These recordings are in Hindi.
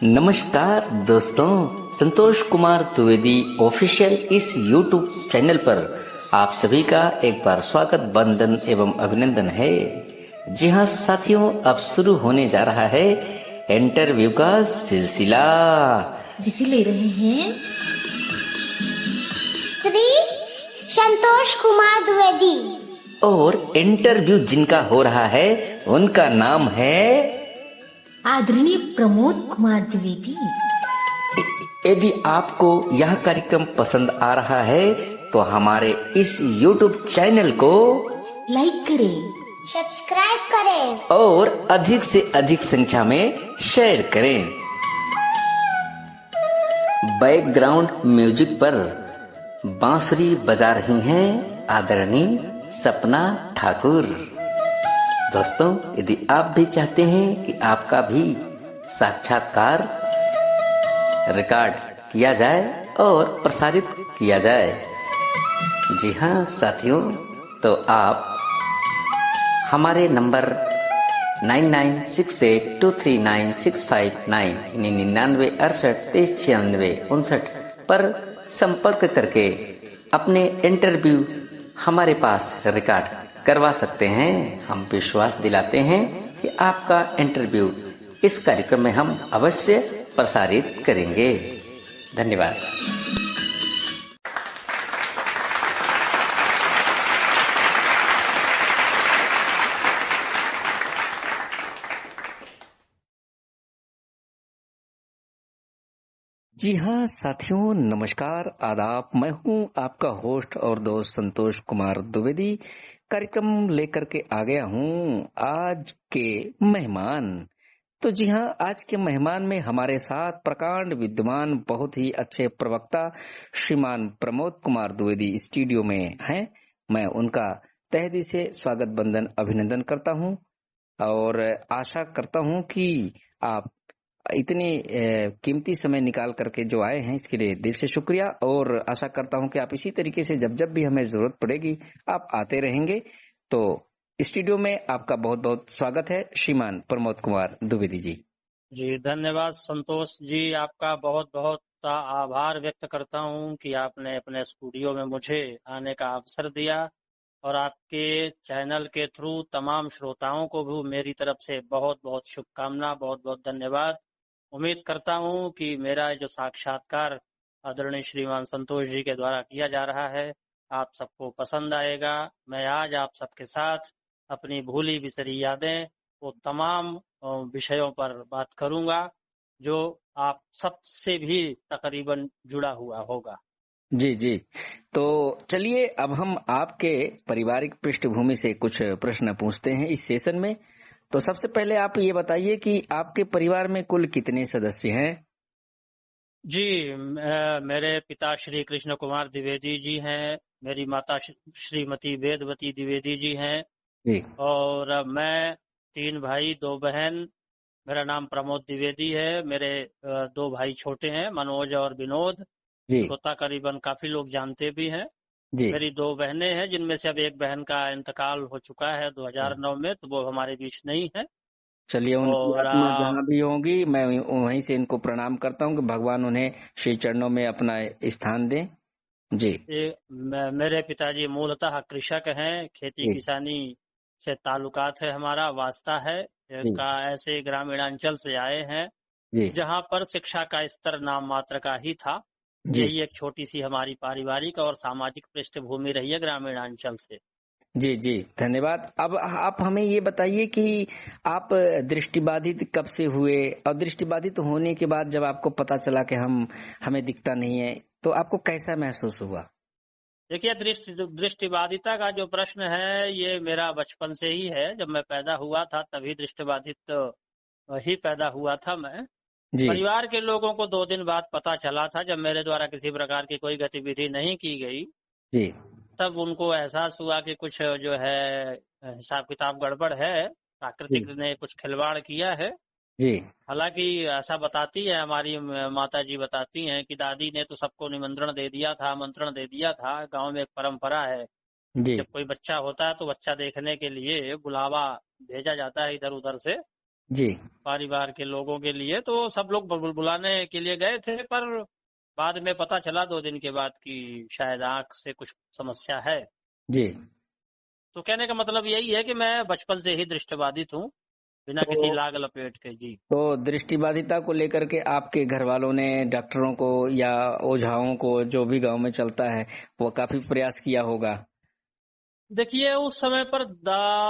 नमस्कार दोस्तों, संतोष कुमार द्विवेदी ऑफिशियल इस YouTube चैनल पर आप सभी का एक बार स्वागत, वंदन एवं अभिनंदन है। जी हाँ साथियों, अब शुरू होने जा रहा है इंटरव्यू का सिलसिला, जिसे ले रहे हैं श्री संतोष कुमार द्विवेदी। और इंटरव्यू जिनका हो रहा है उनका नाम है आदरणीय प्रमोद कुमार द्विवेदी। यदि आपको यह कार्यक्रम पसंद आ रहा है तो हमारे इस YouTube चैनल को लाइक करें, सब्सक्राइब करें और अधिक से अधिक संख्या में शेयर करें। बैकग्राउंड म्यूजिक पर बांसुरी बजा रही हैं आदरणीय सपना ठाकुर। दोस्तों, यदि आप भी चाहते हैं कि आपका भी साक्षात्कार रिकॉर्ड किया जाए और प्रसारित किया जाए, जी हाँ साथियों, तो आप हमारे नंबर 9968239659 99 68 23 96 59 पर संपर्क करके अपने इंटरव्यू हमारे पास रिकॉर्ड करवा सकते हैं। हम विश्वास दिलाते हैं कि आपका इंटरव्यू इस कार्यक्रम में हम अवश्य प्रसारित करेंगे। धन्यवाद। जी हाँ साथियों, नमस्कार, आदाब। मैं हूँ आपका होस्ट और दोस्त संतोष कुमार द्विवेदी। कार्यक्रम लेकर के आ गया हूँ आज के मेहमान। तो जी हाँ, आज के मेहमान में हमारे साथ प्रकांड विद्वान, बहुत ही अच्छे प्रवक्ता श्रीमान प्रमोद कुमार द्विवेदी स्टूडियो में हैं। मैं उनका तहे दिल से स्वागत, वंदन, अभिनंदन करता हूँ और आशा करता हूँ कि आप इतनी कीमती समय निकाल करके जो आए हैं इसके लिए दिल से शुक्रिया। और आशा करता हूं कि आप इसी तरीके से जब जब भी हमें जरूरत पड़ेगी आप आते रहेंगे। तो स्टूडियो में आपका बहुत बहुत स्वागत है श्रीमान प्रमोद कुमार द्विवेदी जी। जी धन्यवाद संतोष जी, आपका बहुत बहुत आभार व्यक्त करता हूं कि आपने अपने स्टूडियो में मुझे आने का अवसर दिया और आपके चैनल के थ्रू तमाम श्रोताओं को भी मेरी तरफ से बहुत बहुत शुभकामना, बहुत बहुत धन्यवाद। उम्मीद करता हूं कि मेरा जो साक्षात्कार आदरणीय श्रीमान संतोष जी के द्वारा किया जा रहा है आप सबको पसंद आएगा। मैं आज आप सबके साथ अपनी भूली बिसरी यादें, वो तमाम विषयों पर बात करूंगा जो आप सबसे भी तकरीबन जुड़ा हुआ होगा। जी जी, तो चलिए अब हम आपके पारिवारिक पृष्ठभूमि से कुछ प्रश्न पूछते हैं इस सेशन में। तो सबसे पहले आप ये बताइए कि आपके परिवार में कुल कितने सदस्य हैं? जी, मेरे पिता श्री कृष्ण कुमार द्विवेदी जी हैं, मेरी माता श्रीमती वेदवती द्विवेदी जी हैं जी और मैं 3 भाई 2 बहन। मेरा नाम प्रमोद द्विवेदी है। मेरे 2 भाई छोटे हैं, मनोज और विनोद, जी जिनको तकरीबन काफी लोग जानते भी हैं। जी। मेरी 2 बहनें हैं जिनमें से अब एक बहन का इंतकाल हो चुका है 2009 में, तो वो हमारे बीच नहीं है। चलिए, उनकी और आत्मा जहाँ भी होगी मैं वहीं से इनको प्रणाम करता हूँ कि भगवान उन्हें श्री चरणों में अपना स्थान दें। जी मेरे पिताजी मूलतः कृषक हैं, खेती जी किसानी से ताल्लुकात है, हमारा वास्ता है जी का ऐसे ग्रामीणांचल से आए हैं जी जहां पर शिक्षा का स्तर नाम मात्र का ही था। जी यही एक छोटी सी हमारी पारिवारिक और सामाजिक पृष्ठभूमि रही है ग्रामीणांचल से। जी जी, धन्यवाद। अब आप हमें ये बताइए कि आप दृष्टिबाधित कब से हुए, और दृष्टिबाधित होने के बाद जब आपको पता चला कि हमें दिखता नहीं है, तो आपको कैसा महसूस हुआ? देखिए, दृष्टिबाधिता का जो प्रश्न है ये मेरा बचपन से ही है। जब मैं पैदा हुआ था तभी दृष्टिबाधित ही पैदा हुआ था मैं। जी परिवार के लोगों को 2 दिन बाद पता चला था, जब मेरे द्वारा किसी प्रकार की कोई गतिविधि नहीं की गई, जी तब उनको एहसास हुआ कि कुछ जो है हिसाब किताब गड़बड़ है, जी प्राकृतिक ने कुछ खिलवाड़ किया है। जी हालांकि ऐसा बताती है हमारी माता जी, बताती हैं कि दादी ने तो सबको निमंत्रण दे दिया था, आमंत्रण दे दिया था। गांव में एक परंपरा है, जी जब कोई बच्चा होता है तो बच्चा देखने के लिए बुलावा भेजा जाता है इधर उधर से। जी। परिवार के लोगों के लिए। तो सब लोग बुलाने के लिए गए थे, पर बाद में पता चला 2 दिन के बाद कि शायद आंख से कुछ समस्या है। जी। तो कहने का मतलब यही है कि मैं बचपन से ही दृष्टिबाधित हूँ, बिना तो किसी लाग लपेट के। जी। तो दृष्टिबाधिता को लेकर के आपके घर वालों ने डॉक्टरों को या ओझाओं को, जो भी गांव में चलता है, वो काफी प्रयास किया होगा। देखिए, उस समय पर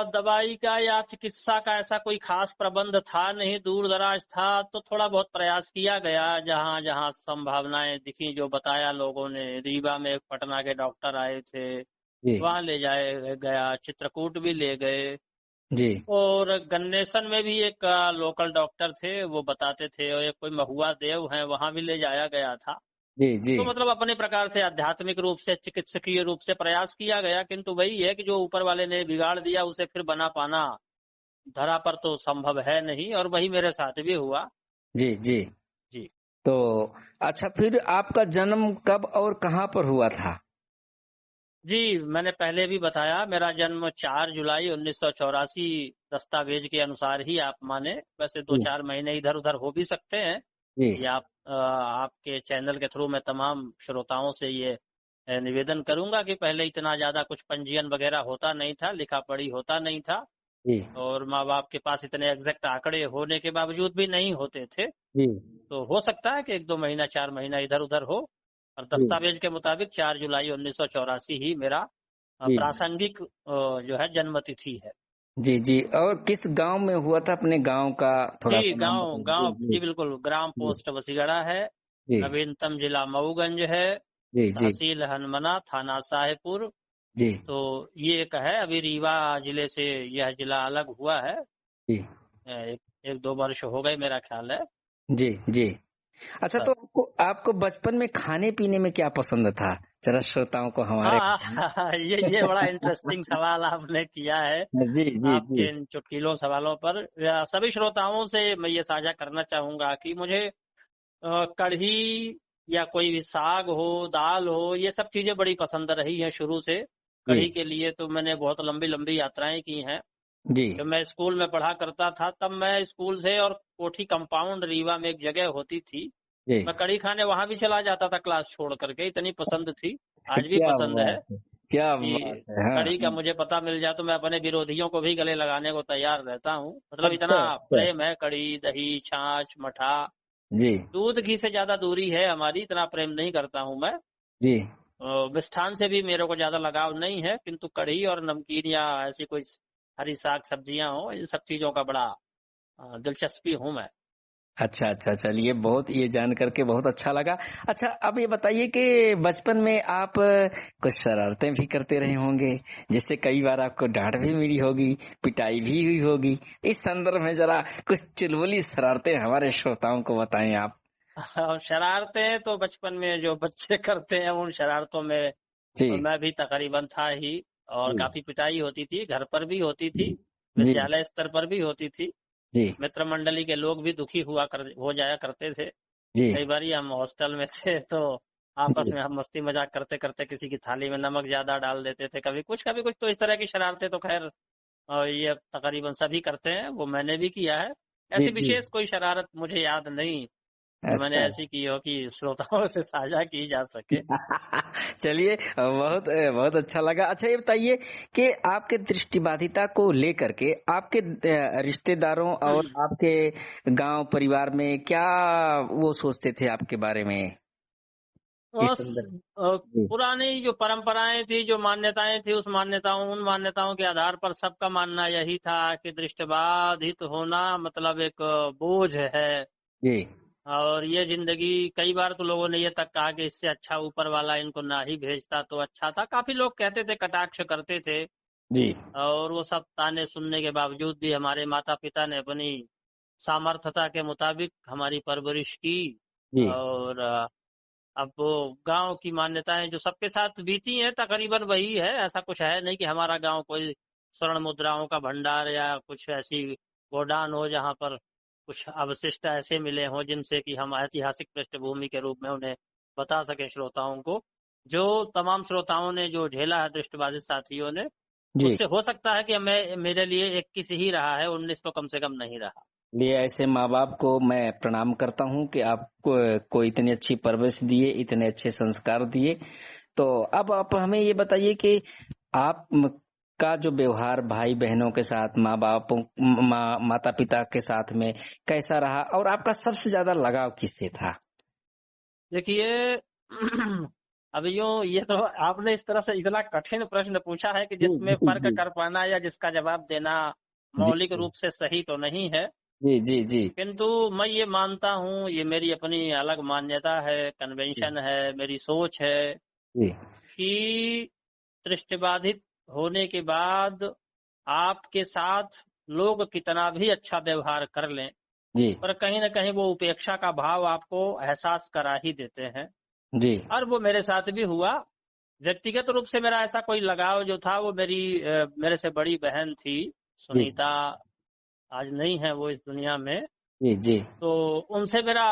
दवाई का या चिकित्सा का ऐसा कोई खास प्रबंध था नहीं, दूर दराज था। तो थोड़ा बहुत प्रयास किया गया, जहाँ जहाँ संभावनाएं दिखी, जो बताया लोगों ने। रीवा में एक पटना के डॉक्टर आए थे, जी। वहाँ ले जाए गया, चित्रकूट भी ले गए, जी। और गन्नेसन में भी एक लोकल डॉक्टर थे, वो बताते थे, और एक कोई महुआ देव है, वहाँ भी ले जाया गया था। जी। जी। तो मतलब अपने प्रकार से आध्यात्मिक रूप से, चिकित्सकीय रूप से प्रयास किया गया, किंतु वही है कि जो ऊपर वाले ने बिगाड़ दिया, उसे फिर बना पाना धरा पर तो संभव है नहीं, और वही मेरे साथ भी हुआ। जी। जी। जी। तो अच्छा, फिर आपका जन्म कब और कहाँ पर हुआ था? जी, मैंने पहले भी बताया, मेरा जन्म 4 जुलाई 1984 दस्तावेज के अनुसार ही आप माने। वैसे जी। 2-4 महीने इधर उधर हो भी सकते हैं। जी। ये आपके चैनल के थ्रू मैं तमाम श्रोताओं से ये निवेदन करूंगा कि पहले इतना ज्यादा कुछ पंजीयन वगैरह होता नहीं था, लिखा पढ़ी होता नहीं था, जी। और माँ बाप के पास इतने एग्जैक्ट आंकड़े होने के बावजूद भी नहीं होते थे। जी। तो हो सकता है कि 1-2 महीना, 4 महीना इधर उधर हो, और जी। दस्तावेज के मुताबिक 4 जुलाई 1984 ही मेरा जी। प्रासंगिक जो है जन्म तिथि है। जी। जी। और किस गांव में हुआ था? अपने गांव का थोड़ा जी, सा नाम गांव बताइए। गांव जी। जी बिल्कुल, ग्राम जी। पोस्ट वसीगड़ा है, जी। नवीनतम जिला मऊगंज है, जी। जी। तहसील हनमना, थाना साहेबपुर। जी। तो ये एक है, अभी रीवा जिले से यह जिला अलग हुआ है। जी। एक 1-2 वर्ष हो गए मेरा ख्याल है। जी। जी। अच्छा, तो बस। आपको आपको बचपन में खाने पीने में क्या पसंद था? जरा श्रोताओं को हमारे हाँ बताएं। ये बड़ा इंटरेस्टिंग सवाल आपने किया है। जी। जी। जी। आपके इन चुटकीलों सवालों पर सभी श्रोताओं से मैं ये साझा करना चाहूंगा कि मुझे कढ़ी या कोई भी साग हो, दाल हो, ये सब चीजें बड़ी पसंद रही हैं शुरू से। जी। कढ़ी के लिए तो मैंने बहुत लंबी लंबी यात्राएं की हैं। जी। जब मैं स्कूल में पढ़ा करता था, तब मैं स्कूल से और कोठी कंपाउंड रीवा में एक जगह होती थी, जी। मैं कढ़ी खाने वहां भी चला जाता था क्लास छोड़ करके, इतनी पसंद थी। आज भी क्या पसंद है बात है! क्या बात कि है! हाँ, कढ़ी का हाँ। मुझे पता मिल जाए तो मैं अपने विरोधियों को भी गले लगाने को तैयार रहता हूँ। मतलब इतना अच्छा, अच्छा। प्रेम है, कढ़ी, दही, छाछ, मठा, जी। दूध घी से ज्यादा दूरी है हमारी, इतना प्रेम नहीं करता हूँ मैं। जी। मिष्ठान से भी मेरे को ज्यादा लगाव नहीं है, किंतु कढ़ी और नमकीन या ऐसी कोई हरी साग सब्जियां हो, इन सब चीजों का बड़ा दिलचस्पी हूँ मैं। अच्छा, अच्छा, चलिए, बहुत ये जान करके बहुत अच्छा लगा। अच्छा, अब ये बताइए कि बचपन में आप कुछ शरारतें भी करते रहे होंगे, जिससे कई बार आपको डांट भी मिली होगी, पिटाई भी हुई होगी। इस संदर्भ में जरा कुछ चुलबुली शरारतें हमारे श्रोताओं को बताएं आप। और शरारतें तो बचपन में जो बच्चे करते हैं, उन शरारतों में जी। मैं भी तकरीबन था ही, और जी। काफी पिटाई होती थी, घर पर भी होती थी, जी। विद्यालय स्तर पर भी होती थी। जी। मित्र मंडली के लोग भी दुखी हो जाया करते थे। जी। कई बार हम हॉस्टल में थे, तो आपस जी। में हम मस्ती मजाक करते करते किसी की थाली में नमक ज्यादा डाल देते थे, कभी कुछ। तो इस तरह की शरारतें तो खैर ये तकरीबन सभी करते हैं, वो मैंने भी किया है। जी। ऐसी जी। विशेष कोई शरारत मुझे याद नहीं जो मैंने अच्छा। ऐसी की हो कि श्रोताओं से साझा की जा सके। चलिए, बहुत बहुत अच्छा लगा। अच्छा, ये बताइए कि आपके दृष्टिबाधिता को लेकर के आपके रिश्तेदारों और आपके गांव परिवार में क्या वो सोचते थे आपके बारे में, इस और संदर्भ? जी। पुरानी जो परंपराएं थी, जो मान्यताएं थी, उन मान्यताओं के आधार पर सबका मानना यही था कि दृष्टिबाधित होना मतलब एक बोझ है। जी। और ये जिंदगी, कई बार तो लोगों ने ये तक कहा कि इससे अच्छा ऊपर वाला इनको ना ही भेजता तो अच्छा था। काफी लोग कहते थे, कटाक्ष करते थे, जी। और वो सब ताने सुनने के बावजूद भी हमारे माता पिता ने अपनी सामर्थ्यता के मुताबिक हमारी परवरिश की। जी। और अब वो गांव की मान्यताएं जो सबके साथ बीती हैं, तकरीबन वही है। ऐसा कुछ है नहीं कि हमारा गांव कोई स्वर्ण मुद्राओं का भंडार या कुछ ऐसी गोडान हो जहां पर कुछ अवशिष्ट ऐसे मिले हों जिनसे कि हम ऐतिहासिक पृष्ठभूमि के रूप में उन्हें बता सके श्रोताओं को। जो तमाम श्रोताओं ने जो झेला है दृष्टिबाधित साथियों ने, जी। उससे हो सकता है कि मैं, मेरे लिए 21 ही रहा है, 19 तो कम से कम नहीं रहा। लिए ऐसे माँ बाप को मैं प्रणाम करता हूँ कि आपको को इतनी अच्छी परवरिश दिए, इतने अच्छे संस्कार दिए। तो अब आप हमें ये बताइए कि आप का जो व्यवहार भाई बहनों के साथ, माँ बाप, माता पिता के साथ में कैसा रहा और आपका सबसे ज्यादा लगाव किससे था? देखिए अब यूं ये तो आपने इस तरह से इतना कठिन प्रश्न पूछा है कि जी जिसमें जी फर्क जी कर पाना या जिसका जवाब देना जी मौलिक रूप से सही तो नहीं है। जी जी जी किंतु मैं ये मानता हूँ, ये मेरी अपनी अलग मान्यता है, कन्वेंशन है, मेरी सोच है जी कि दृष्टिबाधित होने के बाद आपके साथ लोग कितना भी अच्छा व्यवहार कर लें, जी पर कहीं न कहीं वो उपेक्षा का भाव आपको एहसास करा ही देते हैं। जी और वो मेरे साथ भी हुआ। व्यक्तिगत रूप से मेरा ऐसा कोई लगाव जो था वो मेरे से बड़ी बहन थी, जी सुनीता। आज नहीं है वो इस दुनिया में। जी जी तो उनसे मेरा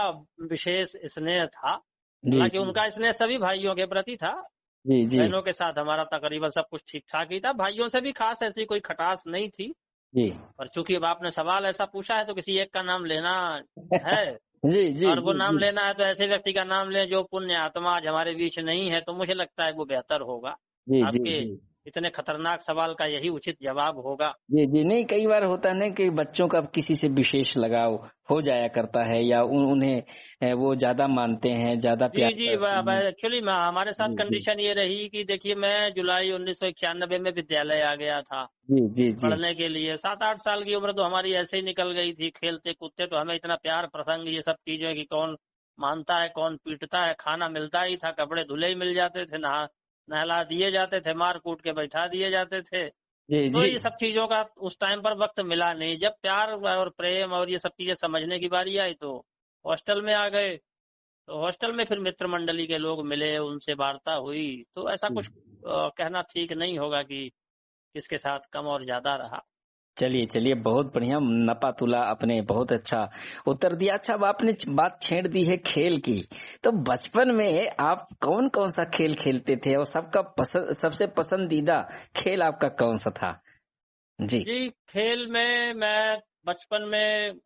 विशेष स्नेह था। जी हालाँकि उनका स्नेह सभी भाइयों के प्रति था। जी जी बहनों के साथ हमारा तकरीबन सब कुछ ठीक-ठाक ही था। भाइयों से भी ख़ास ऐसी कोई खटास नहीं थी। जी पर चूँकि अब आपने सवाल ऐसा पूछा है तो किसी एक का नाम लेना है, जी जी और वो जी नाम जी लेना है तो ऐसे व्यक्ति का नाम लें जो पुण्य आत्मा आज हमारे बीच नहीं है, तो मुझे लगता है वो बेहतर होगा। जी जी आपके जी इतने खतरनाक सवाल का यही उचित जवाब होगा। जी जी नहीं, कई बार होता है ना कि बच्चों का किसी से विशेष लगाव हो जाया करता है या उन्हें वो ज्यादा मानते हैं, ज्यादा जी, प्यार जी। करते हैं। एक्चुअली हमारे साथ जी जी कंडीशन ये रही कि देखिए मैं जुलाई 1991 में विद्यालय आ गया था जी जी जी पढ़ने के लिए। 7-8 साल की उम्र तो हमारी ऐसे ही निकल गई थी। खेलते-कूदते तो हमें इतना प्यार प्रसंग ये सब चीज़ें कि कौन मानता है, कौन पीटता है, खाना मिलता ही था, कपड़े धुले ही मिल जाते थे, नहला दिए जाते थे, मार-कूट के बैठा दिए जाते थे। जी तो जी ये सब चीज़ों का उस टाइम पर वक़्त मिला नहीं। जब प्यार और प्रेम और ये सब चीज़ें समझने की बारी आई तो हॉस्टल में आ गए। तो हॉस्टल में फिर मित्र मंडली के लोग मिले, उनसे वार्ता हुई। तो ऐसा कुछ कहना ठीक नहीं होगा कि किसके साथ कम और ज़्यादा रहा। चलिए चलिए, बहुत बढ़िया नपा तुला आपने, बहुत अच्छा उत्तर दिया। अच्छा, अब आपने बात छेड़ दी है खेल की, तो बचपन में आप कौन कौन सा खेल खेलते थे और सबसे पसंदीदा खेल आपका कौन सा था? जी जी, खेल में मैं बचपन में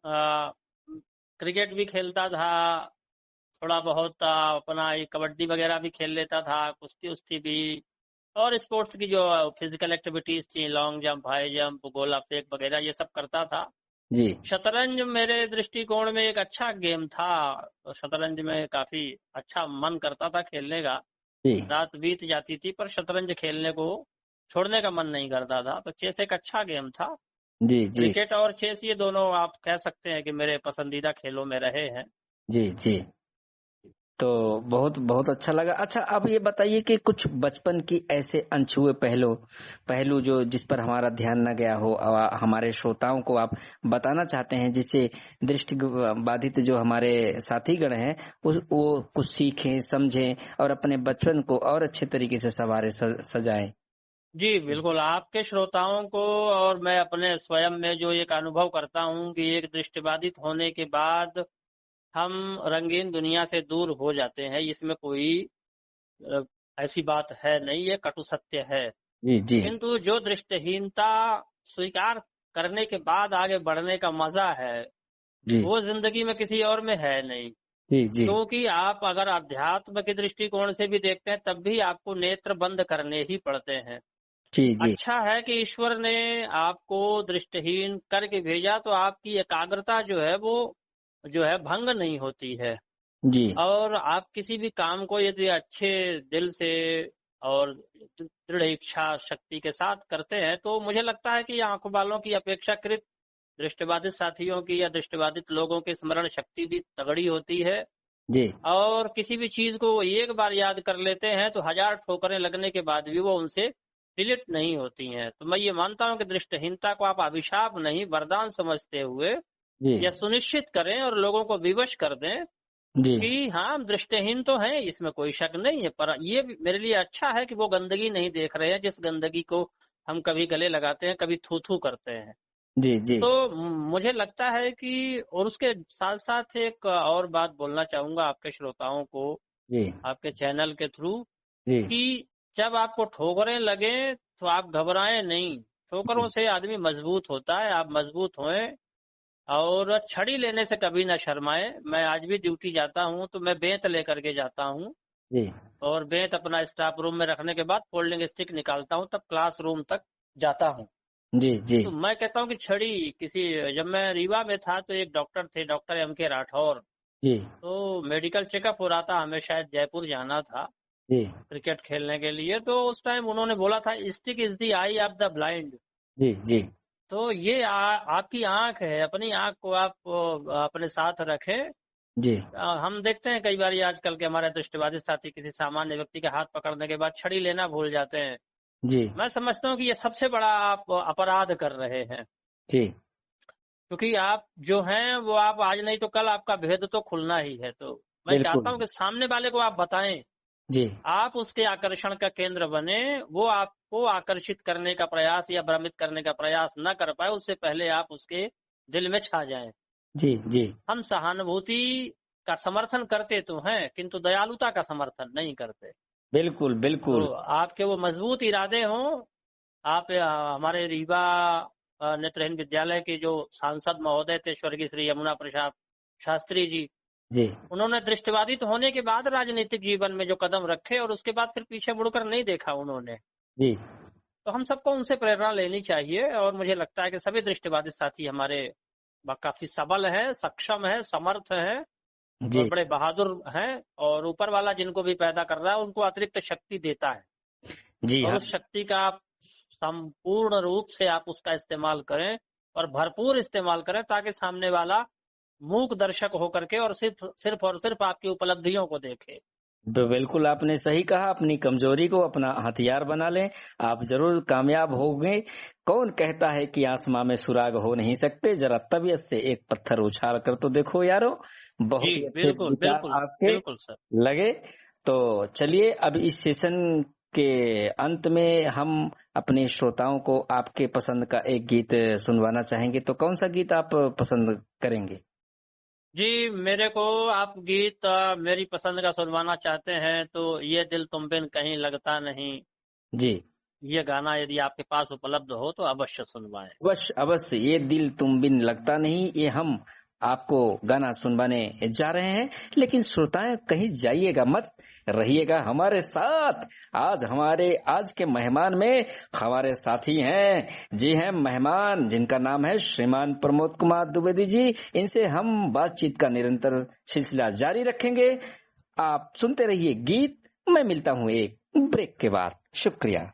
क्रिकेट भी खेलता था, थोड़ा बहुत अपना ये कबड्डी वगैरह भी खेल लेता था, कुश्ती-उश्ती भी, और स्पोर्ट्स की जो फिजिकल एक्टिविटीज़ थी, लॉन्ग जंप, हाई जंप, गोला फेंक वगैरह ये सब करता था। जी शतरंज मेरे दृष्टिकोण में एक अच्छा गेम था। और शतरंज में काफ़ी अच्छा मन करता था खेलने का। जी रात बीत जाती थी पर शतरंज खेलने को छोड़ने का मन नहीं करता था। तो चेस एक अच्छा गेम था। जी जी क्रिकेट और चेस ये दोनों आप कह सकते हैं कि मेरे पसंदीदा खेलों में रहे हैं। जी जी। तो बहुत बहुत अच्छा लगा। अच्छा, अब ये बताइए कि कुछ बचपन की ऐसे अनछुए पहलू पहलू जो जिस पर हमारा ध्यान न गया हो, हमारे श्रोताओं को आप बताना चाहते हैं, जिससे दृष्टि बाधित जो हमारे साथीगण हैं उस वो कुछ सीखें, समझें और अपने बचपन को और अच्छे तरीके से सवारे सजाएं। जी, बिल्कुल, आपके श्रोताओं को और मैं अपने स्वयं में जो एक अनुभव करता हूँ कि एक दृष्टिबाधित होने के बाद हम रंगीन दुनिया से दूर हो जाते हैं, इसमें कोई अ, ऐसी बात है नहीं, ये कटु सत्य है। जी जी किंतु जो दृष्टिहीनता स्वीकार करने के बाद आगे बढ़ने का मज़ा है, जी वो ज़िंदगी में किसी और में है नहीं। जी जी क्योंकि आप अगर अध्यात्म के दृष्टिकोण से भी देखते हैं, तब भी आपको नेत्र बंद करने ही पड़ते हैं। जी जी अच्छा है कि ईश्वर ने आपको दृष्टिहीन करके भेजा, तो आपकी एकाग्रता जो है वो जो है भंग नहीं होती है। जी और आप किसी भी काम को यदि अच्छे दिल से और दृढ़ इच्छा शक्ति के साथ करते हैं, तो मुझे लगता है कि आंखों वालों की अपेक्षाकृत दृष्टिबाधित साथियों की या दृष्टिबाधित लोगों की स्मरण शक्ति भी तगड़ी होती है। जी और किसी भी चीज को वो एक बार याद कर लेते हैं तो हजार ठोकरें लगने के बाद भी वो उनसे डिलीट नहीं होती हैं। तो मैं ये मानता हूं कि दृष्टिहीनता को आप अभिशाप नहीं वरदान समझते हुए जी यह सुनिश्चित करें और लोगों को विवश कर दें जी कि हाँ, हम दृष्टिहीन तो हैं, इसमें कोई शक नहीं है, पर ये भी मेरे लिए अच्छा है कि वो गंदगी नहीं देख रहे हैं जिस गंदगी को हम कभी गले लगाते हैं, कभी थू थू करते हैं। जी जी तो मुझे लगता है कि, और उसके साथ साथ एक और बात बोलना चाहूंगा आपके श्रोताओं को, जी आपके चैनल के थ्रू, जी कि जब आपको ठोकरें लगे तो आप घबराएं नहीं। ठोकरों से आदमी मजबूत होता है, आप मजबूत होएं और छड़ी लेने से कभी न शर्माए। मैं आज भी ड्यूटी जाता हूँ तो मैं बेंत लेकर के जाता हूँ, जी और बेंत अपना स्टाफ रूम में रखने के बाद फोल्डिंग स्टिक निकालता हूँ, तब क्लास रूम तक जाता हूँ। जी जी तो मैं कहता हूँ कि छड़ी जब मैं रीवा में था तो एक डॉक्टर थे, डॉक्टर M.K. राठौर, जी तो मेडिकल चेकअप हो रहा था, हमें शायद जयपुर जाना था जी क्रिकेट खेलने के लिए। तो उस टाइम उन्होंने बोला था, stick is the eye of the blind. जी जी तो ये आपकी आंख है, अपनी आंख को आप अपने साथ रखें। जी हम देखते हैं कई बार आजकल के हमारे दृष्टिबाधित साथी किसी सामान्य व्यक्ति के हाथ पकड़ने के बाद छड़ी लेना भूल जाते हैं। जी मैं समझता हूँ कि ये सबसे बड़ा आप अपराध कर रहे हैं, जी क्योंकि आप जो हैं वो आप आज नहीं तो कल आपका भेद तो खुलना ही है। तो मैं बिल्कुल चाहता हूँ कि सामने वाले को आप बताएं, जी आप उसके आकर्षण का केंद्र बने, वो आपको आकर्षित करने का प्रयास या भ्रमित करने का प्रयास न कर पाए, उससे पहले आप उसके दिल में छा जाएं। जी जी हम सहानुभूति का समर्थन करते तो हैं, किंतु दयालुता का समर्थन नहीं करते। बिल्कुल बिल्कुल तो आपके वो मजबूत इरादे हों। आप हमारे रीवा नेत्रहीन विद्यालय के जो सांसद महोदय थे, स्वर्गीय श्री यमुना प्रसाद शास्त्री जी, जी उन्होंने दृष्टिबाधित होने के बाद राजनीतिक जीवन में जो कदम रखे और उसके बाद फिर पीछे मुड़कर नहीं देखा उन्होंने। जी तो हम सबको उनसे प्रेरणा लेनी चाहिए, और मुझे लगता है कि सभी दृष्टिबाधित साथी हमारे काफी सबल है, सक्षम है, समर्थ है जी और बड़े बहादुर हैं, और ऊपर वाला जिनको भी पैदा कर रहा है उनको अतिरिक्त शक्ति देता है, जी और हाँ उस शक्ति का आप संपूर्ण रूप से आप उसका इस्तेमाल करें और भरपूर इस्तेमाल करें, ताकि सामने वाला मूक दर्शक होकर के और सिर्फ और सिर्फ आपकी उपलब्धियों को देखे। बिल्कुल आपने सही कहा। अपनी कमजोरी को अपना हथियार बना लें, आप जरूर कामयाब होंगे। कौन कहता है कि आसमां में सुराग हो नहीं सकते, जरा तबीयत से एक पत्थर उछाल कर तो देखो यारो। बहुत जी ही अच्छे बिल्कुल विचार बिल्कुल आपके बिल्कुल सर। लगे। तो चलिए अब इस सेशन के अंत में हम अपने श्रोताओं को आपके पसंद का एक गीत सुनवाना चाहेंगे, तो कौन सा गीत आप पसंद करेंगे? जी, मेरे को आप गीत मेरी पसंद का सुनवाना चाहते हैं तो ये दिल तुम बिन कहीं लगता नहीं, जी ये गाना यदि आपके पास उपलब्ध हो तो अवश्य सुनवाएं। अवश्य अवश्य, ये दिल तुम बिन लगता नहीं, ये हम आपको गाना सुनवाने जा रहे हैं। लेकिन श्रोताएं कहीं जाइएगा मत, रहिएगा हमारे साथ। आज के मेहमान में हमारे साथी हैं, जी हैं मेहमान जिनका नाम है श्रीमान प्रमोद कुमार द्विवेदी जी। इनसे हम बातचीत का निरंतर सिलसिला जारी रखेंगे। आप सुनते रहिए गीत। मैं मिलता हूँ एक ब्रेक के बाद। शुक्रिया।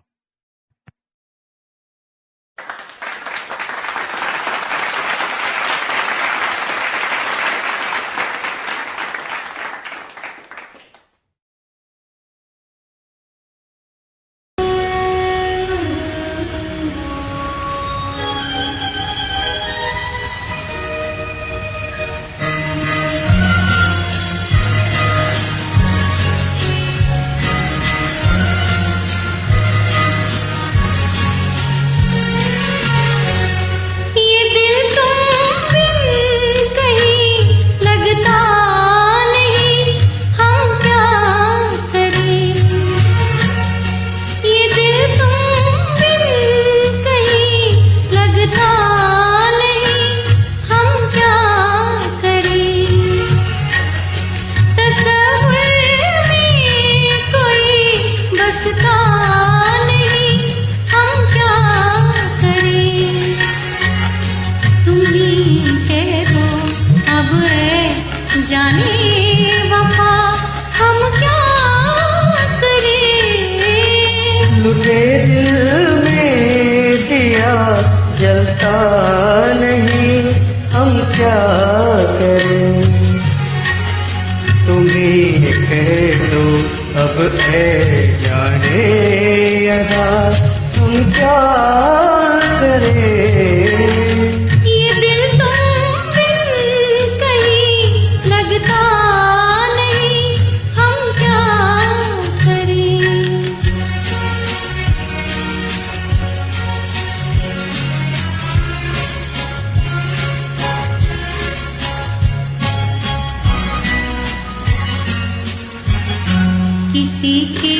किसी के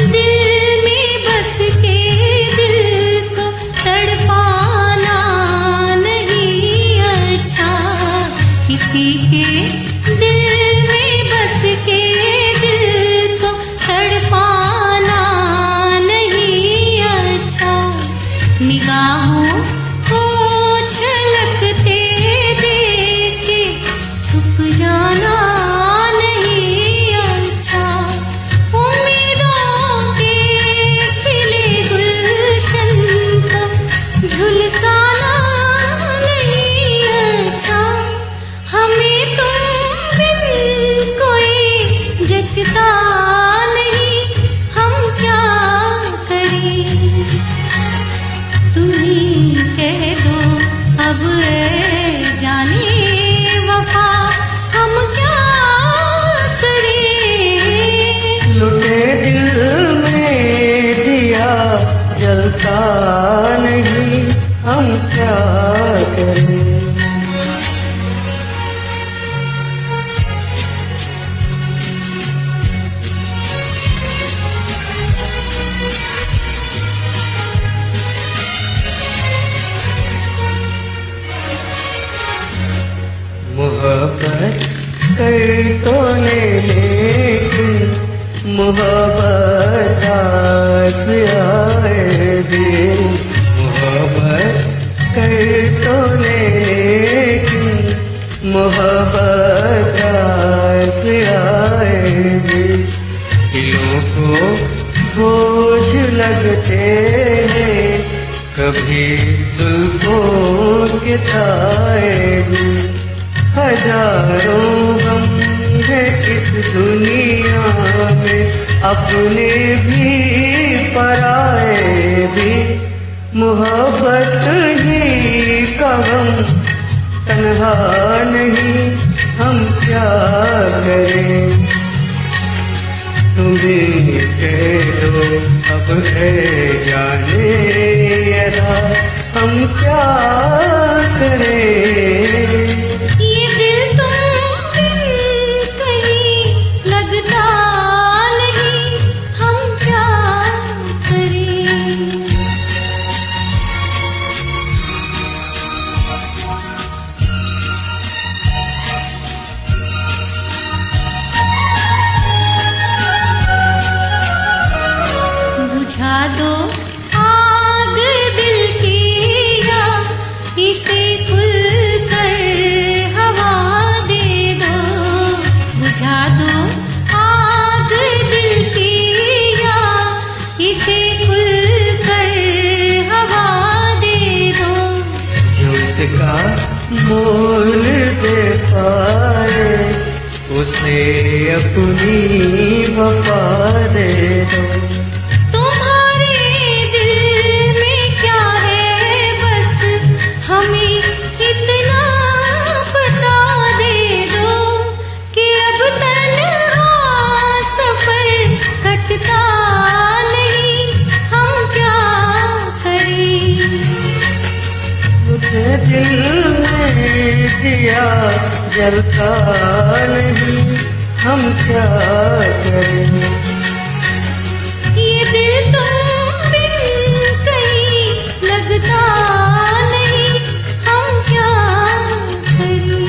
दिल में बस के दिल को तड़पाना नहीं अच्छा। किसी के दिल में बस के दिल को तड़पाना नहीं अच्छा। निगाहों को छलकते देखे छुप जाना नहीं अच्छा। उम्मीदों के खिले गुलशन को झुलसाना नहीं अच्छा। हमें तुम बिन कोई जचता नहीं, हम क्या करें। तुम ही कह दो अब ए जाने वफा, हम क्या करें। लुटे दिल में दिया जलता नहीं, हम क्या करें। मोहब्बत कर तो ले लेकिन मोहब्बत आस आए दिन। मोहब्बत कर तो ले लेकिन मोहब्बत आस आए दिन। दिलों को बोझ लगते हैं कभी जुल्फों के साए भी। हजारों हम हैं इस दुनिया में, अपने भी पराए भी। मोहब्बत ही का गम तन्हा नहीं, हम क्या करें। तुम्हें कह दो अब है जाने अदा, हम क्या करें। ये दिल तुम बिन कहीं लगता नहीं, हम क्या करें। बुझा दो आग दिल की, या इसे खुल कर हवा दे दो। बुझा दो आग दिल की, या इसे खुल कर हवा दे दो। जो उसका मोल दे पाए उसे अपनी वफा दे दो। तुम्हारे दिल में क्या है बस हमें इतना बता दे दो, कि अब तन्हा सफर कटता नहीं, हम क्या करें। मुझे दिल में दिया जलता नहीं, हम क्या करें। ये दिल तुम बिन कहीं लगता नहीं, हम क्या करें।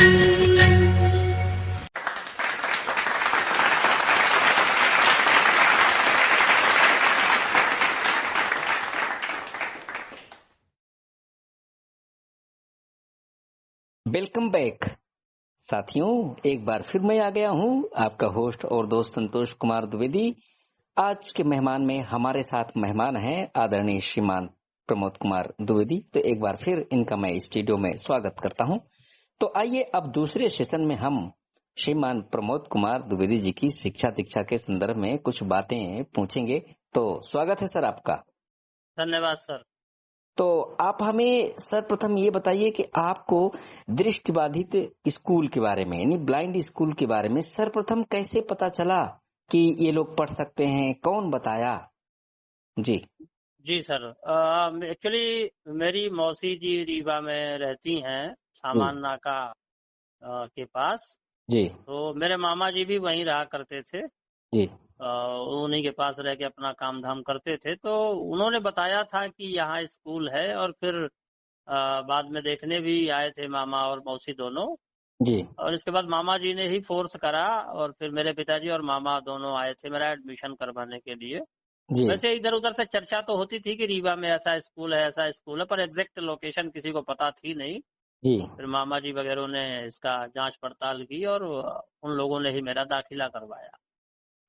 वेलकम बैक साथियों, एक बार फिर मैं आ गया हूँ आपका होस्ट और दोस्त संतोष कुमार द्विवेदी। आज के मेहमान में हमारे साथ मेहमान हैं आदरणीय श्रीमान प्रमोद कुमार द्विवेदी। तो एक बार फिर इनका मैं स्टूडियो में स्वागत करता हूँ। तो आइए अब दूसरे सेशन में हम श्रीमान प्रमोद कुमार द्विवेदी जी की शिक्षा दीक्षा के संदर्भ में कुछ बातें पूछेंगे। तो स्वागत है सर आपका। धन्यवाद सर। तो आप हमें सर्वप्रथम ये बताइए कि आपको दृष्टिबाधित स्कूल के बारे में, यानी ब्लाइंड स्कूल के बारे में सर्वप्रथम कैसे पता चला कि ये लोग पढ़ सकते हैं, कौन बताया? जी जी सर, एक्चुअली मेरी मौसी जी रीवा में रहती हैं, सामान नाका के पास। जी तो मेरे मामा जी भी वहीं रहा करते थे, जी उन्हीं के पास रह के अपना काम धाम करते थे। तो उन्होंने बताया था कि यहाँ स्कूल है, और फिर बाद में देखने भी आए थे मामा और मौसी दोनों। जी और इसके बाद मामा जी ने ही फोर्स करा और फिर मेरे पिताजी और मामा दोनों आए थे मेरा एडमिशन करवाने के लिए। जी वैसे इधर उधर से चर्चा तो होती थी कि रीवा में ऐसा स्कूल है, पर एग्जैक्ट लोकेशन किसी को पता थी नहीं। जी। फिर मामा जी वगैरह ने इसका जांच पड़ताल की और उन लोगों ने ही मेरा दाखिला करवाया।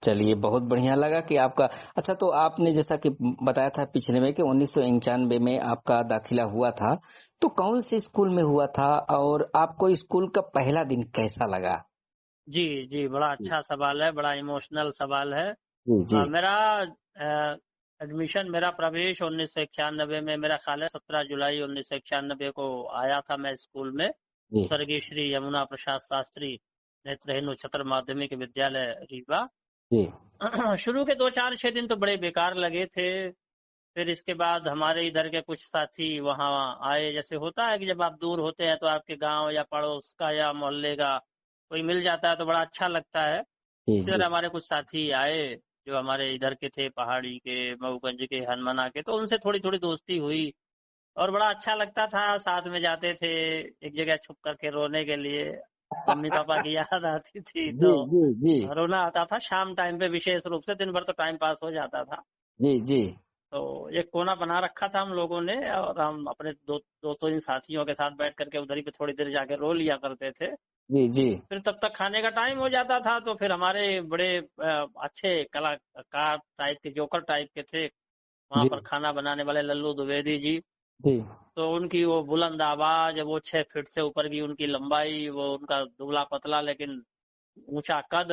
चलिए, बहुत बढ़िया लगा कि आपका। अच्छा, तो आपने जैसा कि बताया था पिछले में कि 1991 में आपका दाखिला हुआ था, तो कौन से स्कूल में हुआ था और आपको स्कूल का पहला दिन कैसा लगा? जी जी, बड़ा अच्छा सवाल है, बड़ा इमोशनल सवाल है। जी जी मेरा एडमिशन, मेरा प्रवेश 1991 में, मेरा ख्याल है 17 जुलाई 1991 को आया था मैं स्कूल में। जी स्वर्गीय श्री यमुना प्रसाद शास्त्री नेत्रहीन उच्चतर माध्यमिक विद्यालय रीवा। जी शुरू के 2-4-6 दिन तो बड़े बेकार लगे थे। फिर इसके बाद हमारे इधर के कुछ साथी वहाँ आए। जैसे होता है कि जब आप दूर होते हैं तो आपके गांव या पड़ोस का या मोहल्ले का कोई मिल जाता है तो बड़ा अच्छा लगता है। जी इसी जी तरह हमारे कुछ साथी आए जो हमारे इधर के थे, पहाड़ी के, मऊगंज के, हनुमाना के, तो उनसे थोड़ी थोड़ी दोस्ती हुई और बड़ा अच्छा लगता था। साथ में जाते थे एक जगह छुप करके रोने के लिए। मम्मी पापा की याद आती थी जी तो जी जी रोना आता था शाम टाइम पे, विशेष रूप से। दिन भर तो टाइम पास हो जाता था। जी जी तो एक कोना बना रखा था हम लोगों ने और हम अपने दो तीन साथियों के साथ बैठ करके उधर ही पे थोड़ी देर जाके रो लिया करते थे। जी जी फिर तब तक खाने का टाइम हो जाता था तो फिर हमारे बड़े अच्छे कलाकार टाइप के, जोकर टाइप के थे वहां जी पर खाना बनाने वाले, लल्लू द्विवेदी जी। जी तो उनकी वो बुलंद आवाज, वो 6 फीट से ऊपर की उनकी लंबाई, वो उनका दुबला पतला लेकिन ऊंचा कद,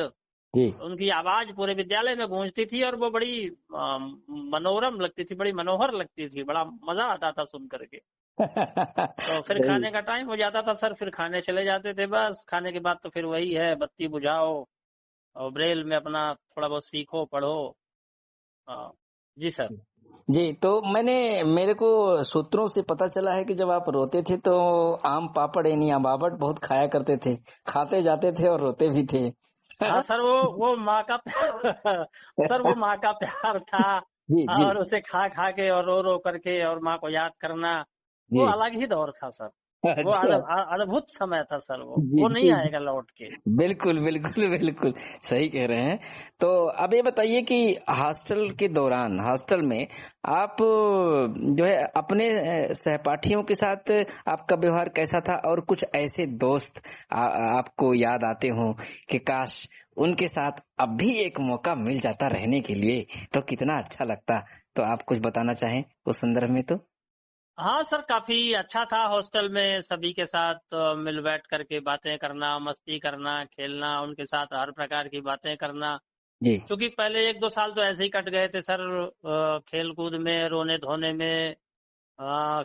जी उनकी आवाज पूरे विद्यालय में गूंजती थी और वो बड़ी मनोरम लगती थी, बड़ी मनोहर लगती थी। बड़ा मजा आता था सुन करके। तो फिर सही। खाने का टाइम हो जाता था सर, फिर खाने चले जाते थे। बस खाने के बाद तो फिर वही है, बत्ती बुझाओ और ब्रेल में अपना थोड़ा बहुत सीखो पढ़ो। जी सर। जी, तो मेरे को सूत्रों से पता चला है कि जब आप रोते थे तो आम पापड़ यानी अबावट बहुत खाया करते थे, खाते जाते थे और रोते भी थे। हाँ सर, वो माँ का प्यार सर वो माँ का प्यार था। जी जी और उसे खा खा के और रो रो करके और माँ को याद करना, वो जी। अलग ही दौर था सर। वो अच्छा। अद्भुत समय था सर। जी वो नहीं जी आएगा लौट के। बिल्कुल बिल्कुल बिल्कुल सही कह रहे हैं। तो अब ये बताइए कि हॉस्टल के दौरान, हॉस्टल में आप जो है अपने सहपाठियों के साथ आपका व्यवहार कैसा था और कुछ ऐसे दोस्त आपको याद आते हो कि काश उनके साथ अब भी एक मौका मिल जाता रहने के लिए तो कितना अच्छा लगता, तो आप कुछ बताना चाहें उस संदर्भ में? तो हाँ सर, काफी अच्छा था हॉस्टल में सभी के साथ मिल बैठ करके बातें करना, मस्ती करना, खेलना, उनके साथ हर प्रकार की बातें करना। जी क्योंकि पहले 1-2 साल तो ऐसे ही कट गए थे सर, खेल कूद में, रोने धोने में,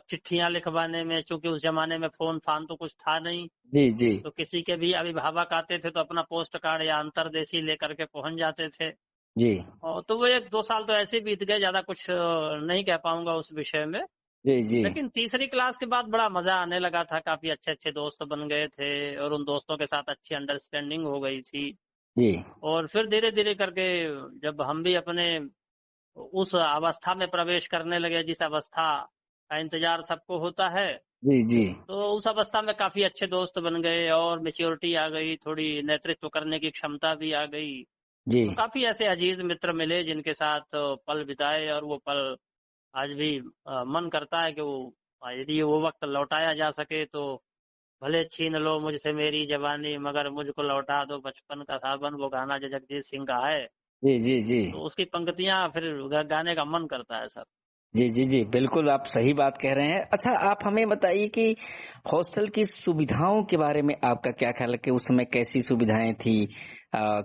चिट्ठियां लिखवाने में। चूंकि उस जमाने में फोन फान तो कुछ था नहीं, जी जी तो किसी के भी अभिभावक आते थे तो अपना पोस्ट कार्ड या अंतरदेशी लेकर के पहुंच जाते थे। जी और तो वो 1-2 साल तो ऐसे बीत गए, ज्यादा कुछ नहीं कह पाऊंगा उस विषय में। जी जी लेकिन तीसरी क्लास के बाद बड़ा मजा आने लगा था, काफी अच्छे अच्छे दोस्त बन गए थे और उन दोस्तों के साथ अच्छी अंडरस्टैंडिंग हो गई थी। जी और फिर धीरे धीरे करके जब हम भी अपने उस अवस्था में प्रवेश करने लगे जिस अवस्था का इंतजार सबको होता है, जी जी तो उस अवस्था में काफी अच्छे दोस्त बन गए और मेच्योरिटी आ गई, थोड़ी नेतृत्व करने की क्षमता भी आ गई। जी तो काफी ऐसे अजीज मित्र मिले जिनके साथ पल बिताए और वो पल आज भी मन करता है कि वो यदि वो वक्त लौटाया जा सके तो भले छीन लो मुझसे मेरी जवानी, मगर मुझको लौटा दो बचपन का सावन। वो गाना जो जगजीत सिंह का है, जी जी जी तो उसकी पंक्तियां फिर गाने का मन करता है सर। जी जी जी बिल्कुल, आप सही बात कह रहे हैं। अच्छा, आप हमें बताइए कि हॉस्टल की सुविधाओं के बारे में आपका क्या ख्याल है कि उस समय कैसी सुविधाएं थी,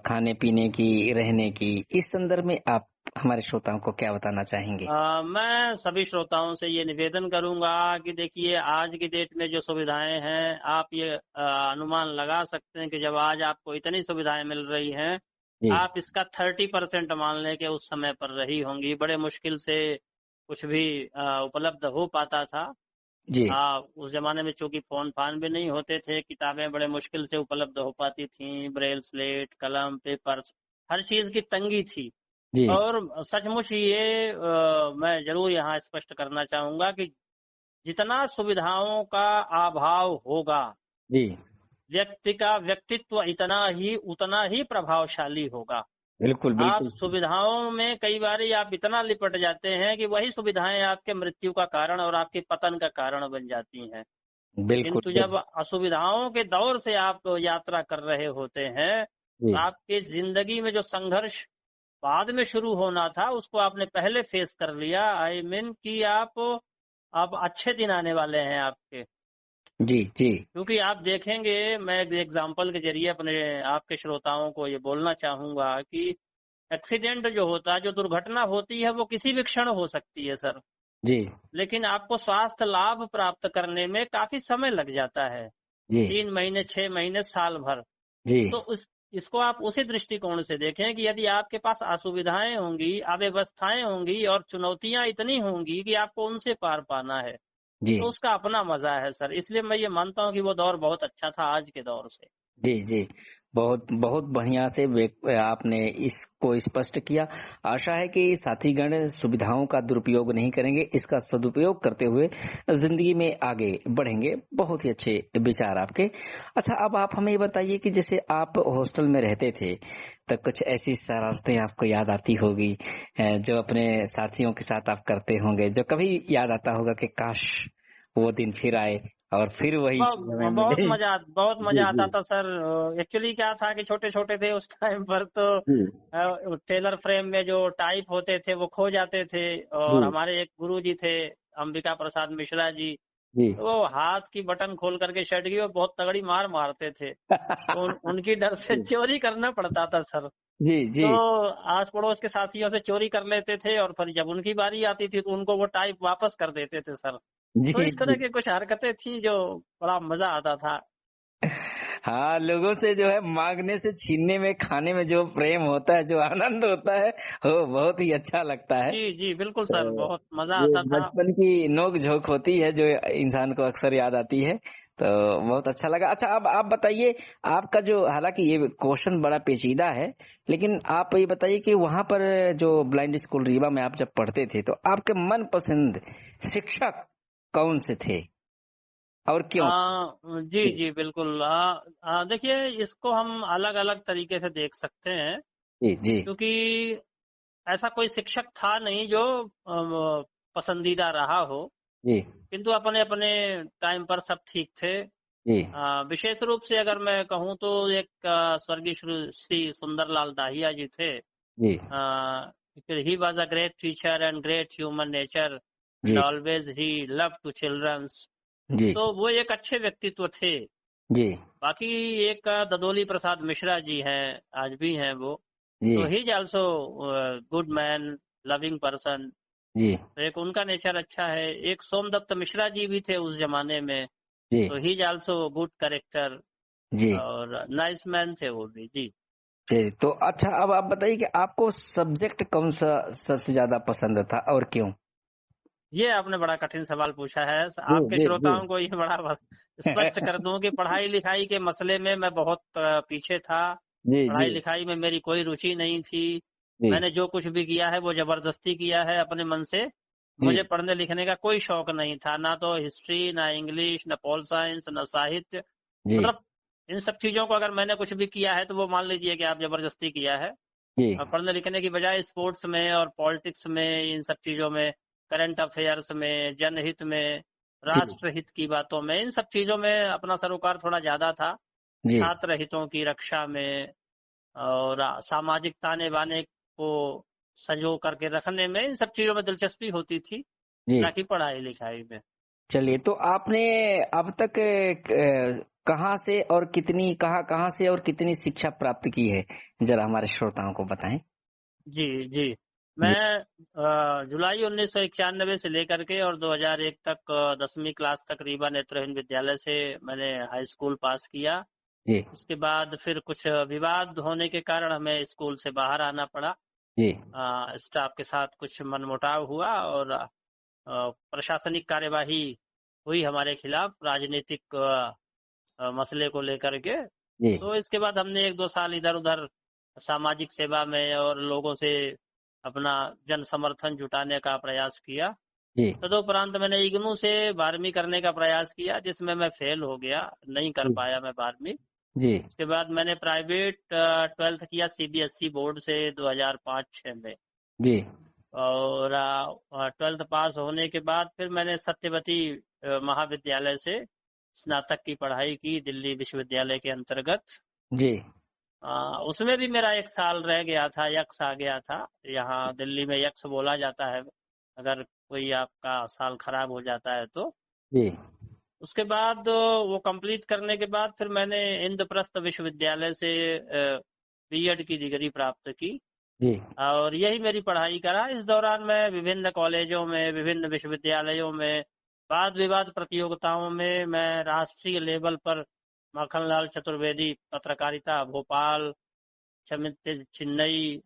खाने पीने की, रहने की? इस संदर्भ में आप हमारे श्रोताओं को क्या बताना चाहेंगे? मैं सभी श्रोताओं से ये निवेदन करूंगा कि देखिए, आज की डेट में जो सुविधाएं हैं, आप ये अनुमान लगा सकते हैं कि जब आज आपको इतनी सुविधाएं मिल रही हैं, जी आप इसका 30% मान लें कि उस समय पर रही होंगी। बड़े मुश्किल से कुछ भी उपलब्ध हो पाता था। जी उस जमाने में चूंकि फोन फान भी नहीं होते थे, किताबें बड़े मुश्किल से उपलब्ध हो पाती थी, ब्रेल स्लेट, कलम, पेपर्स, हर चीज की तंगी थी। जी और सचमुच ये मैं जरूर यहाँ स्पष्ट करना चाहूंगा कि जितना सुविधाओं का अभाव होगा, जी व्यक्ति का व्यक्तित्व उतना ही प्रभावशाली होगा। बिल्कुल आप बिल्कुल सुविधाओं में कई बार आप इतना लिपट जाते हैं कि वही सुविधाएं आपके मृत्यु का कारण और आपके पतन का कारण बन जाती हैं। बिल्कुल किंतु जब असुविधाओं के दौर से आप यात्रा कर रहे होते हैं, जी तो आपके जिंदगी में जो संघर्ष बाद में शुरू होना था, उसको आपने पहले फेस कर लिया। आई मीन कि आप अच्छे दिन आने वाले हैं आपके। जी जी क्योंकि आप देखेंगे, मैं एक एग्जाम्पल के जरिए अपने आपके श्रोताओं को ये बोलना चाहूंगा कि एक्सीडेंट जो होता है, जो दुर्घटना होती है, वो किसी भी क्षण हो सकती है सर। जी लेकिन आपको स्वास्थ्य लाभ प्राप्त करने में काफी समय लग जाता है, जी 3 महीने, 6 महीने, साल भर। जी तो इसको आप उसी दृष्टिकोण से देखें कि यदि आपके पास असुविधाएं होंगी, अव्यवस्थाएं होंगी और चुनौतियां इतनी होंगी कि आपको उनसे पार पाना है, जी तो उसका अपना मजा है सर। इसलिए मैं ये मानता हूँ कि वो दौर बहुत अच्छा था आज के दौर से। जी जी बहुत बहुत बढ़िया से आपने इसको स्पष्ट किया। आशा है कि साथीगण सुविधाओं का दुरुपयोग नहीं करेंगे, इसका सदुपयोग करते हुए जिंदगी में आगे बढ़ेंगे। बहुत ही अच्छे विचार आपके। अच्छा, अब आप हमें ये बताइए कि जैसे आप हॉस्टल में रहते थे, तो कुछ ऐसी शरारतें आपको याद आती होगी जो अपने साथियों के साथ आप करते होंगे, जो कभी याद आता होगा कि काश वो दिन फिर आए और फिर वही चीज हमें मिले। बहुत जी मजा आता जी था सर। एक्चुअली क्या था कि छोटे छोटे थे उस टाइम पर, तो जी टेलर फ्रेम में जो टाइप होते थे वो खो जाते थे। और जी हमारे एक गुरु जी थे, अंबिका प्रसाद मिश्रा जी, जी तो वो हाथ की बटन खोल करके शर्ट की वो बहुत तगड़ी मार मारते थे। तो उनकी डर से चोरी करना पड़ता था सर। जी जी तो आस पड़ोस के साथियों से चोरी कर लेते थे और फिर जब उनकी बारी आती थी तो उनको वो टाइप वापस कर देते थे सर। जी तो इस तरह जी की कुछ हरकतें थी जो बड़ा मजा आता था। हाँ, लोगों से जो है मांगने से छीनने में, खाने में जो प्रेम होता है, जो आनंद होता है, वो बहुत ही अच्छा लगता है। जी जी बिल्कुल तो सर, बहुत मजा ये आता था। बचपन की नोक झोंक होती है जो इंसान को अक्सर याद आती है। तो बहुत अच्छा लगा। अच्छा, अब आप बताइए, आपका जो, हालांकि ये क्वेश्चन बड़ा पेचीदा है, लेकिन आप ये बताइए कि वहां पर जो ब्लाइंड स्कूल रीवा में आप जब पढ़ते थे, तो आपके मनपसंद शिक्षक कौन से थे और क्यों? जी जी बिल्कुल। देखिए, इसको हम अलग अलग तरीके से देख सकते हैं, जी जी क्योंकि ऐसा कोई शिक्षक था नहीं जो पसंदीदा रहा हो। जी किंतु अपने अपने टाइम पर सब ठीक थे। जी विशेष रूप से अगर मैं कहूँ तो एक स्वर्गीय श्री सुंदरलाल दाहिया जी थे। जी he was a great teacher and great human nature and जी always he love to childrens. जी तो वो एक अच्छे व्यक्तित्व थे। जी बाकी एक ददोली प्रसाद मिश्रा जी हैं, आज भी हैं वो। जी तो he is also good man, loving person. जी तो एक उनका नेचर अच्छा है। एक सोमदत्त मिश्रा जी भी थे उस जमाने में, जी तो he is also good character जी और नाइस मैन थे वो भी जी। जी। तो अच्छा, अब आप बताइए कि आपको सब्जेक्ट कौन सा सबसे ज्यादा पसंद था और क्यों? ये आपने बड़ा कठिन सवाल पूछा है। जी आपके जी जी श्रोताओं को ये बड़ा स्पष्ट कर दूं कि पढ़ाई लिखाई के मसले में मैं बहुत पीछे था। जी जी पढ़ाई लिखाई में मेरी कोई रुचि नहीं थी। जी मैंने जो कुछ भी किया है वो जबरदस्ती किया है अपने मन से। जी मुझे पढ़ने लिखने का कोई शौक नहीं था, ना तो हिस्ट्री, ना इंग्लिश, ना पॉल साइंस, ना साहित्य। जी मतलब इन सब चीजों को अगर मैंने कुछ भी किया है तो वो मान लीजिए कि आप जबरदस्ती किया है। जी और पढ़ने लिखने की बजाय स्पोर्ट्स में और पॉलिटिक्स में, इन सब चीजों में, करंट अफेयर्स में, जनहित में, जी राष्ट्र हित की बातों में, इन सब चीजों में अपना सरोकार थोड़ा ज्यादा था। जी छात्र हितों की रक्षा में और सामाजिक ताने बाने को संजो करके रखने में, इन सब चीजों में दिलचस्पी होती थी, जी। ना कि पढ़ाई लिखाई में। चलिए, तो आपने अब तक कहाँ से और कितनी, कहाँ से और कितनी शिक्षा प्राप्त की है, जरा हमारे श्रोताओं को बताएं। जी जी। जी मैं जुलाई 1991 से लेकर के और 2001 तक 10वीं क्लास तक रीवा नेत्रहीन विद्यालय से मैंने हाई स्कूल पास किया। जी उसके बाद फिर कुछ विवाद होने के कारण हमें स्कूल से बाहर आना पड़ा। जी स्टाफ के साथ कुछ मनमुटाव हुआ और प्रशासनिक कार्यवाही हुई हमारे खिलाफ, राजनीतिक मसले को लेकर के। जी तो इसके बाद हमने 1-2 साल इधर उधर सामाजिक सेवा में और लोगों से अपना जन समर्थन जुटाने का प्रयास किया। जी तदुपरांत मैंने इग्नू से 12वीं करने का प्रयास किया, जिसमें मैं फेल हो गया, नहीं कर जी पाया मैं 12वीं। जी उसके बाद मैंने प्राइवेट 12th किया सीबीएसई बोर्ड से 2005-06 में। जी और 12th पास होने के बाद फिर मैंने सत्यवती महाविद्यालय से स्नातक की पढ़ाई की, दिल्ली विश्वविद्यालय के अंतर्गत। जी उसमें भी मेरा 1 साल रह गया था, यक्स आ गया था। यहाँ दिल्ली में यक्स बोला जाता है अगर कोई आपका साल खराब हो जाता है तो। जी उसके बाद वो कंप्लीट करने के बाद फिर मैंने इंद्रप्रस्थ विश्वविद्यालय से बीएड की डिग्री प्राप्त की, जी और यही मेरी पढ़ाई करा। इस दौरान मैं विभिन्न कॉलेजों में, विभिन्न विश्वविद्यालयों में, वाद विवाद प्रतियोगिताओं में मैं राष्ट्रीय लेवल पर माखनलाल चतुर्वेदी पत्रकारिता भोपाल, चेन्नई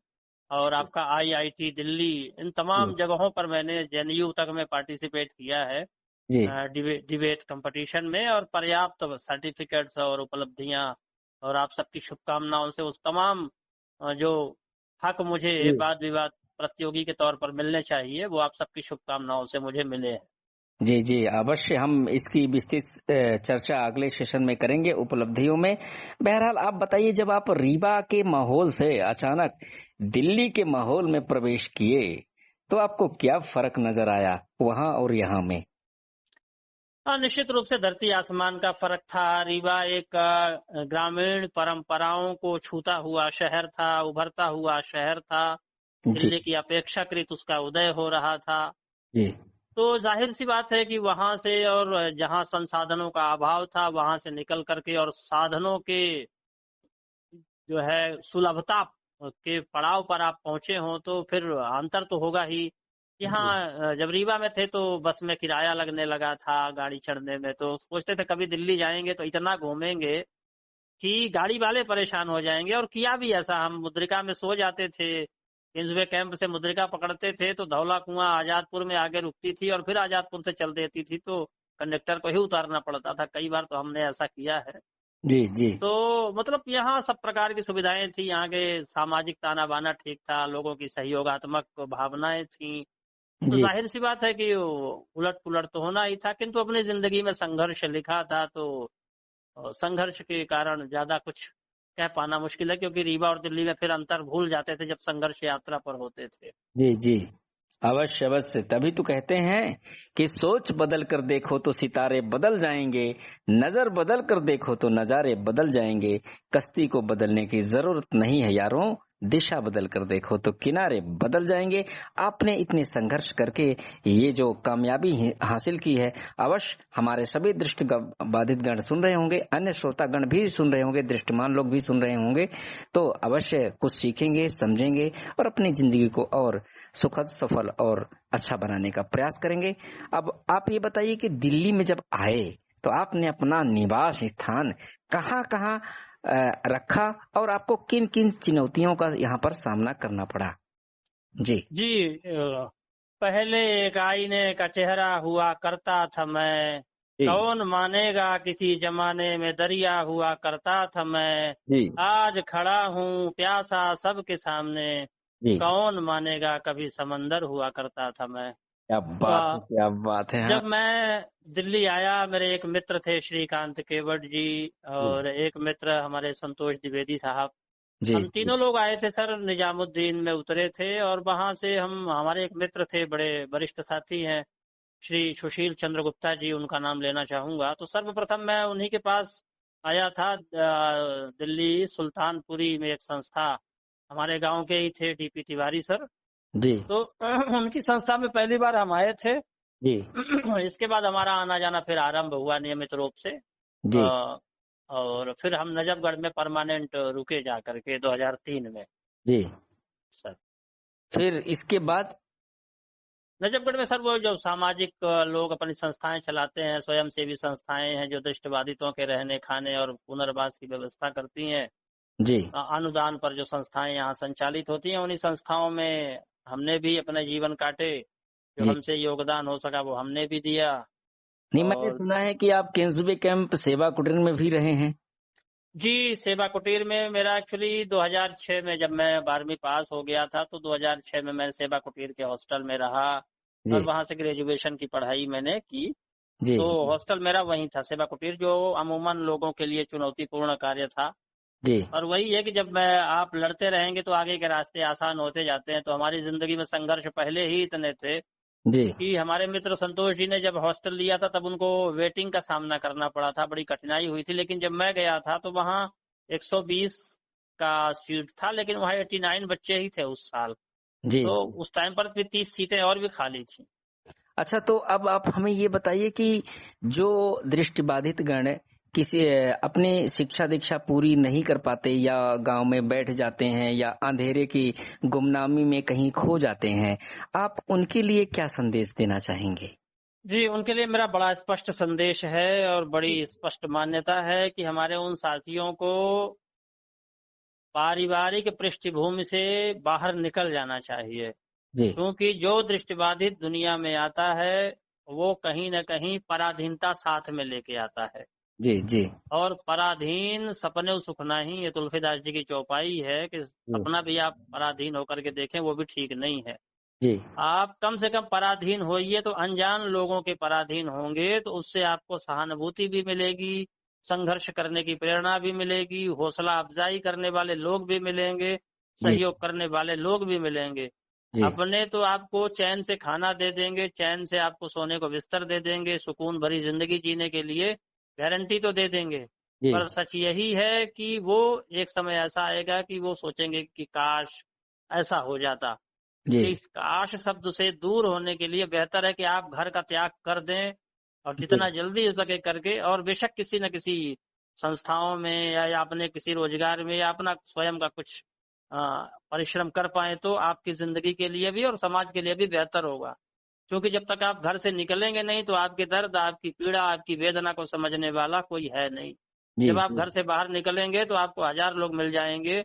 और आपका आईआईटी दिल्ली, इन तमाम जगहों पर मैंने जेएनयू तक में पार्टिसिपेट किया है जी डिबेट कंपटीशन में, और पर्याप्त सर्टिफिकेट्स और उपलब्धियां और आप सबकी शुभकामनाओं से उस तमाम जो हक मुझे जी वाद विवाद प्रतियोगी के तौर पर मिलने चाहिए, वो आप सबकी शुभकामनाओं से मुझे मिले हैं। जी जी अवश्य हम इसकी विस्तृत चर्चा अगले सेशन में करेंगे उपलब्धियों में। बहरहाल आप बताइए, जब आप रीवा के माहौल से अचानक दिल्ली के माहौल में प्रवेश किए तो आपको क्या फर्क नजर आया वहां और यहाँ में? हाँ, निश्चित रूप से धरती आसमान का फर्क था। रीवा एक ग्रामीण परंपराओं को छूता हुआ शहर था, उभरता हुआ शहर था। जी दिल्ली की अपेक्षाकृत उसका उदय हो रहा था। जी तो जाहिर सी बात है कि वहां से, और जहां संसाधनों का अभाव था, वहां से निकल करके और साधनों के जो है सुलभता के पड़ाव पर आप पहुंचे हो तो फिर अंतर तो होगा ही। यहाँ जब रीवा में थे तो बस में किराया लगने लगा था गाड़ी चढ़ने में, तो सोचते थे कभी दिल्ली जाएंगे तो इतना घूमेंगे कि गाड़ी वाले परेशान हो जाएंगे, और किया भी ऐसा। हम मुद्रिका में सो जाते थे, किंग्सवे कैंप से मुद्रिका पकड़ते थे तो धौला कुआं आजादपुर में आगे रुकती थी और फिर आजादपुर से चल देती थी, तो कंडक्टर को ही उतारना पड़ता था। कई बार तो हमने ऐसा किया है। जी जी तो मतलब यहाँ सब प्रकार की सुविधाएं थी, यहाँ के सामाजिक ताना बाना ठीक था, लोगों की सहयोगात्मक भावनाएं थी। तो जी जाहिर सी बात है कि उलट पुलट तो होना ही था, किंतु अपनी जिंदगी में संघर्ष लिखा था, तो संघर्ष के कारण ज्यादा कुछ कह पाना मुश्किल है, क्योंकि रीवा और दिल्ली में फिर अंतर भूल जाते थे जब संघर्ष यात्रा पर होते थे। जी जी अवश्य अवश्य, तभी तो कहते हैं कि सोच बदल कर देखो तो सितारे बदल जाएंगे, नजर बदल कर देखो तो नजारे बदल जाएंगे। कश्ती को बदलने की जरूरत नहीं है यारों, दिशा बदल कर देखो तो किनारे बदल जाएंगे। आपने इतने संघर्ष करके ये जो कामयाबी हासिल की है, अवश्य हमारे सभी दृष्टि बाधित गण सुन रहे होंगे, अन्य श्रोतागण भी सुन रहे होंगे, दृष्टिमान लोग भी सुन रहे होंगे, तो अवश्य कुछ सीखेंगे, समझेंगे और अपनी जिंदगी को और सुखद, सफल और अच्छा बनाने का प्रयास करेंगे। अब आप ये बताइए कि दिल्ली में जब आए तो आपने अपना निवास स्थान कहाँ रखा और आपको किन किन चुनौतियों का यहाँ पर सामना करना पड़ा? जी जी, पहले एक आईने का चेहरा हुआ करता था मैं, जी कौन मानेगा किसी जमाने में दरिया हुआ करता था मैं। जी आज खड़ा हूँ प्यासा सबके सामने, जी कौन मानेगा कभी समंदर हुआ करता था मैं। क्या बात है, क्या बात है। हाँ जब मैं दिल्ली आया, मेरे एक मित्र थे श्रीकांत केवट जी, और एक मित्र हमारे संतोष द्विवेदी साहब, जी हम तीनों लोग आए थे सर। निजामुद्दीन में उतरे थे और वहां से हमारे एक मित्र थे, बड़े वरिष्ठ साथी हैं, श्री सुशील चंद्र गुप्ता जी, उनका नाम लेना चाहूंगा। तो सर्वप्रथम मैं उन्हीं के पास आया था। दिल्ली सुल्तानपुरी में एक संस्था, हमारे गांव के ही थे, डीपी तिवारी सर। जी तो उनकी संस्था में पहली बार हम आए थे। जी इसके बाद हमारा आना जाना फिर आरंभ हुआ नियमित रूप से। जी और फिर हम नजफगढ़ में परमानेंट रुके जा करके 2003 में जी सर। फिर इसके बाद नजफगढ़ में सर वो जो सामाजिक लोग अपनी संस्थाएं चलाते हैं, स्वयंसेवी संस्थाएं हैं जो दृष्टिबाधितों के रहने खाने और पुनर्वास की व्यवस्था करती हैं, जी अनुदान पर जो संस्थाएं यहाँ संचालित होती हैं, उन्हीं संस्थाओं में हमने भी अपने जीवन काटे। जो जी हमसे योगदान हो सका वो हमने भी दिया। नहीं, मैंने और सुना है कि आप किंग्सवे कैंप सेवा कुटीर में भी रहे हैं। जी, सेवा कुटीर में मेरा एक्चुअली 2006 में जब मैं 12वीं पास हो गया था तो 2006 में मैं सेवा कुटीर के हॉस्टल में रहा। और जी वहां से ग्रेजुएशन की पढ़ाई मैंने की। जी तो हॉस्टल मेरा वहीं था, सेवा कुटीर, जो अमूमन लोगों के लिए चुनौतीपूर्ण कार्य था। जी और वही है कि जब मैं आप लड़ते रहेंगे तो आगे के रास्ते आसान होते जाते हैं। तो हमारी जिंदगी में संघर्ष पहले ही इतने थे जी कि हमारे मित्र संतोष जी ने जब हॉस्टल लिया था तब उनको वेटिंग का सामना करना पड़ा था, बड़ी कठिनाई हुई थी। लेकिन जब मैं गया था तो वहाँ 120 का सीट था, लेकिन वहाँ 89 बच्चे ही थे उस साल। जी तो जी। उस टाइम पर भी 30 सीटें और भी खाली थी। अच्छा, तो अब आप हमें ये बताइए कि जो दृष्टिबाधित गण किसी अपनी शिक्षा दीक्षा पूरी नहीं कर पाते या गांव में बैठ जाते हैं या अंधेरे की गुमनामी में कहीं खो जाते हैं, आप उनके लिए क्या संदेश देना चाहेंगे? जी, उनके लिए मेरा बड़ा स्पष्ट संदेश है और बड़ी स्पष्ट मान्यता है कि हमारे उन साथियों को पारिवारिक पृष्ठभूमि से बाहर निकल जाना चाहिए। जी क्योंकि जो दृष्टिबाधित दुनिया में आता है, वो कहीं न कहीं पराधीनता साथ में लेके आता है। जी जी और पराधीन सपने सुख नाही, ये तुलसीदास जी की चौपाई है कि जी सपना भी आप पराधीन होकर के देखें, वो भी ठीक नहीं है। जी आप कम से कम पराधीन होइए, तो अनजान लोगों के पराधीन होंगे तो उससे आपको सहानुभूति भी मिलेगी, संघर्ष करने की प्रेरणा भी मिलेगी, हौसला अफजाई करने वाले लोग भी मिलेंगे, जी सहयोग करने वाले लोग भी मिलेंगे। जी अपने तो आपको चैन से खाना दे देंगे, चैन से आपको सोने को बिस्तर दे देंगे, सुकून भरी जिंदगी जीने के लिए गारंटी तो दे देंगे। जी पर सच यही है कि वो एक समय ऐसा आएगा कि वो सोचेंगे कि काश ऐसा हो जाता। जी इस काश शब्द से दूर होने के लिए बेहतर है कि आप घर का त्याग कर दें और जी जितना जल्दी हो सके करके, और बेशक किसी न किसी संस्थाओं में या अपने किसी रोजगार में या अपना स्वयं का कुछ अ, परिश्रम कर पाए तो आपकी जिंदगी के लिए भी और समाज के लिए भी बेहतर होगा। क्योंकि जब तक आप घर से निकलेंगे नहीं तो आपके दर्द, आपकी पीड़ा, आपकी वेदना को समझने वाला कोई है नहीं। जी जब आप घर से बाहर निकलेंगे तो आपको हजार लोग मिल जाएंगे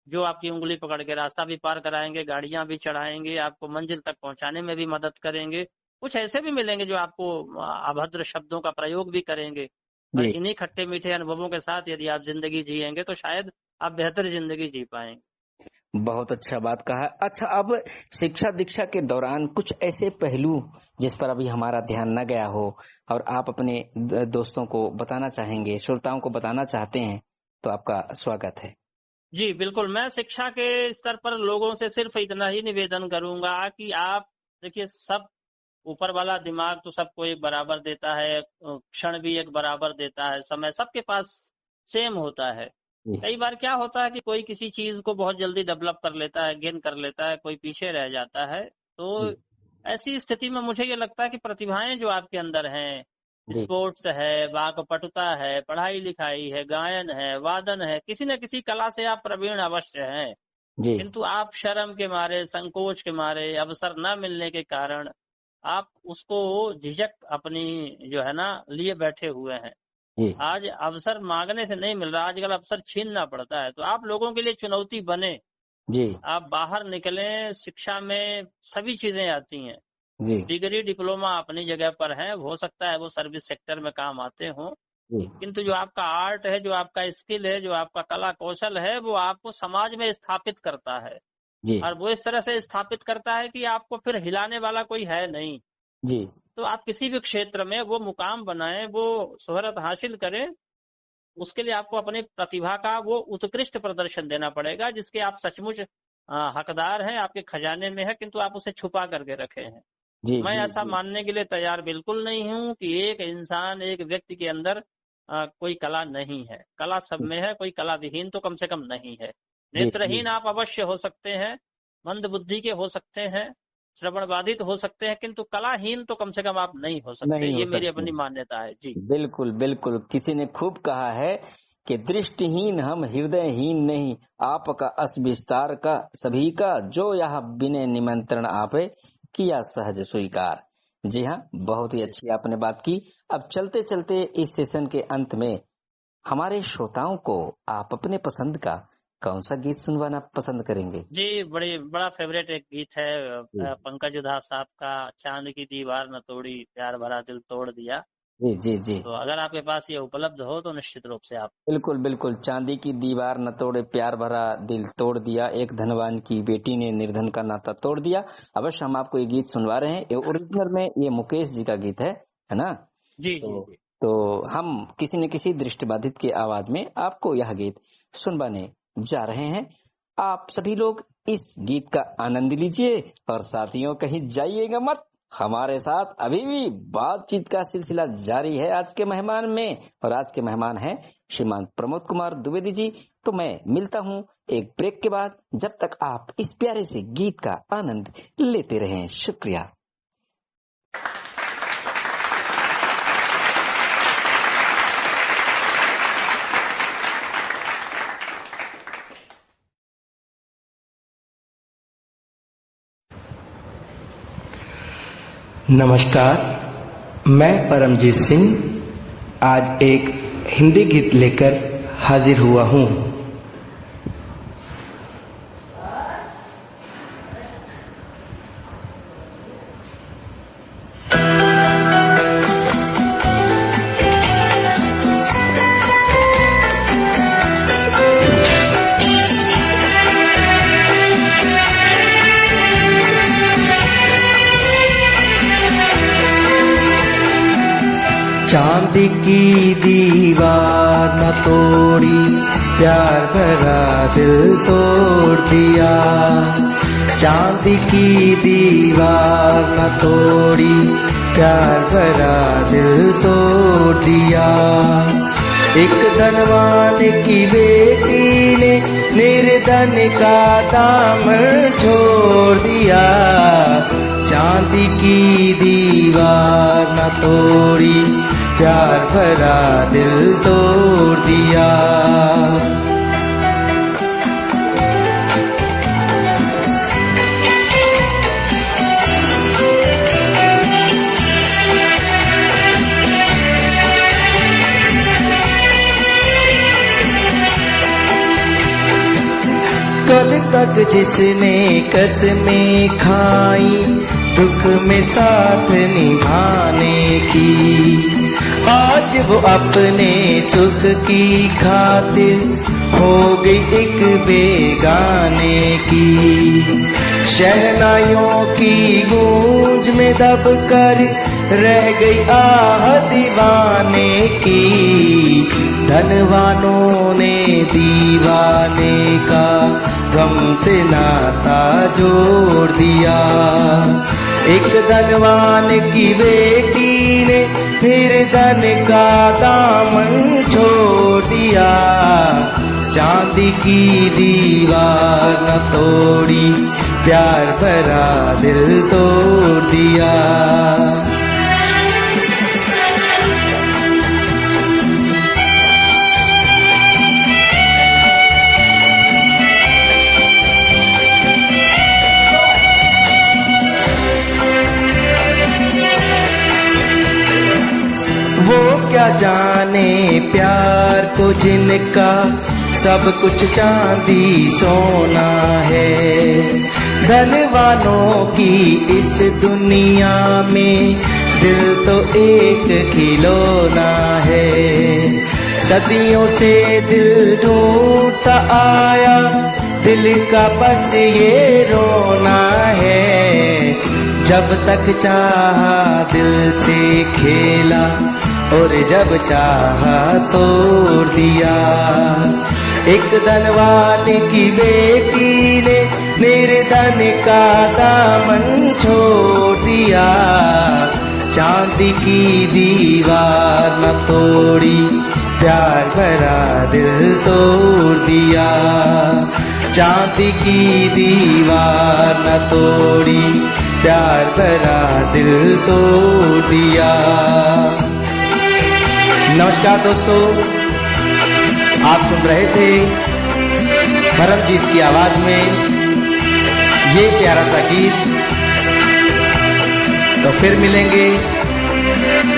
जो आपकी उंगली पकड़ के रास्ता भी पार कराएंगे, गाड़ियां भी चढ़ाएंगे, आपको मंजिल तक पहुंचाने में भी मदद करेंगे। कुछ ऐसे भी मिलेंगे जो आपको अभद्र शब्दों का प्रयोग भी करेंगे। पर जी इन्हीं खट्टे मीठे अनुभवों के साथ यदि आप जिंदगी जिएंगे तो शायद आप बेहतर जिंदगी जी पाएंगे। बहुत अच्छा बात कहा। अच्छा, अब शिक्षा दीक्षा के दौरान कुछ ऐसे पहलू जिस पर अभी हमारा ध्यान न गया हो और आप अपने दोस्तों को बताना चाहेंगे, श्रोताओं को बताना चाहते हैं, तो आपका स्वागत है। जी, बिल्कुल। मैं शिक्षा के स्तर पर लोगों से सिर्फ इतना ही निवेदन करूंगा कि आप देखिए, सब ऊपर वाला दिमाग तो सबको एक बराबर देता है, क्षण भी एक बराबर देता है, समय सबके पास सेम होता है। जी कई बार क्या होता है कि कोई किसी चीज को बहुत जल्दी डेवलप कर लेता है, गेन कर लेता है, कोई पीछे रह जाता है। तो जी ऐसी स्थिति में मुझे ये लगता है कि प्रतिभाएं जो आपके अंदर हैं, जी स्पोर्ट्स है, वाक्पटुता है, पढ़ाई लिखाई है, गायन है, वादन है, किसी न किसी कला से आप प्रवीण अवश्य हैं। जी किंतु आप शर्म के मारे, संकोच के मारे, अवसर न मिलने के कारण आप उसको झिझक अपनी जो है ना लिए बैठे हुए हैं। जी आज अवसर मांगने से नहीं मिल रहा, आजकल अवसर छीनना पड़ता है। तो आप लोगों के लिए चुनौती बने, जी आप बाहर निकलें। शिक्षा में सभी चीजें आती हैं, जी डिग्री डिप्लोमा अपनी जगह पर है, हो सकता है वो सर्विस सेक्टर में काम आते हों, जी किंतु जो आपका आर्ट है, जो आपका स्किल है, जो आपका कला कौशल है, वो आपको समाज में स्थापित करता है। जी और वो इस तरह से स्थापित करता है कि आपको फिर हिलाने वाला कोई है नहीं। जी तो आप किसी भी क्षेत्र में वो मुकाम बनाएं, वो शोहरत हासिल करें, उसके लिए आपको अपनी प्रतिभा का वो उत्कृष्ट प्रदर्शन देना पड़ेगा जिसके आप सचमुच हकदार हैं, आपके खजाने में है, किंतु आप उसे छुपा करके रखे हैं। जी मैं जी ऐसा जी मानने के लिए तैयार बिल्कुल नहीं हूं कि एक इंसान, एक व्यक्ति के अंदर कोई कला नहीं है। कला सब में है, कोई कला विहीन तो कम से कम नहीं है। जी जी नेत्रहीन आप अवश्य हो सकते हैं, मंद बुद्धि के हो सकते हैं, श्रवण बाधित हो सकते हैं, किंतु कलाहीन तो कम से कम आप नहीं हो सकते। नहीं हो ये मेरी सकते। अपनी मान्यता है। जी बिल्कुल बिल्कुल, किसी ने खूब कहा है कि दृष्टिहीन हम हृदयहीन नहीं, आपका अस विस्तार का सभी का, जो यहाँ बिने निमंत्रण आपे किया सहज स्वीकार। जी हाँ, बहुत ही अच्छी आपने बात की। अब चलते चलते इस सेशन के अंत में हमारे श्रोताओं को आप अपने पसंद का कौन सा गीत सुनवाना पसंद करेंगे? जी, बड़ा फेवरेट एक गीत है जी पंकज उधास साहब का, चांद की दीवार न तोड़ी प्यार भरा दिल तोड़ दिया। जी जी जी, तो अगर आपके पास ये उपलब्ध हो तो निश्चित रूप से आप। बिल्कुल बिल्कुल। चांदी की दीवार न तोड़े प्यार भरा दिल तोड़ दिया, एक धनवान की बेटी ने निर्धन का नाता तोड़ दिया। अवश्य हम आपको ये गीत सुनवा रहे हैं। ये ओरिजिनल में ये मुकेश जी का गीत है ना? जी जी तो जी। तो हम किसी न किसी दृष्टिबाधित की आवाज में आपको यह गीत सुनवाने जा रहे हैं। आप सभी लोग इस गीत का आनंद लीजिए और साथियों कहीं जाइएगा मत, हमारे साथ अभी भी बातचीत का सिलसिला जारी है आज के मेहमान में। और आज के मेहमान हैं श्रीमान प्रमोद कुमार द्विवेदी जी। तो मैं मिलता हूं एक ब्रेक के बाद, जब तक आप इस प्यारे से गीत का आनंद लेते रहें। शुक्रिया। नमस्कार, मैं परमजीत सिंह आज एक हिंदी गीत लेकर हाजिर हुआ हूँ। चांदी की दीवार न तोड़ी, प्यार भरा दिल तोड़ दिया। चांदी की दीवार न तोड़ी, प्यार भरा दिल तोड़ दिया। एक धनवान की बेटी ने निर्धन का दामन छोड़ दिया। चांदी की दीवार न तोड़ी, प्यार भरा दिल तोड़ दिया। कल तक जिसने कसमें खाई, दुख में साथ निभाने की, आज वो अपने सुख की खातिर हो गई एक बेगाने की। शहनाइयों की गूंज में दब कर रह गई आह दीवाने की। धनवानों ने दीवाने का गम से नाता जोड़ दिया। एक धनवान की बेटी ने फिर धन का दामन छोड़ दिया। चांदी की दीवार न तोड़ी, प्यार भरा दिल तोड़ दिया। वो क्या जाने प्यार को जिनका सब कुछ चांदी सोना है। धनवानों की इस दुनिया में दिल तो एक खिलौना है। सदियों से दिल ढूंढता आया, दिल का बस ये रोना है। जब तक चाहा दिल से खेला और जब चाहा तोड़ दिया। एक धनवान की बेटी ने निर्धन का दामन छोड़ दिया। चांदी की दीवार न तोड़ी, प्यार भरा दिल तोड़ दिया। चांदी की दीवार न तोड़ी, प्यार भरा दिल तोड़ दिया। नमस्कार दोस्तों, आप सुन रहे थे परमजीत की आवाज में ये प्यारा सा गीत। तो फिर मिलेंगे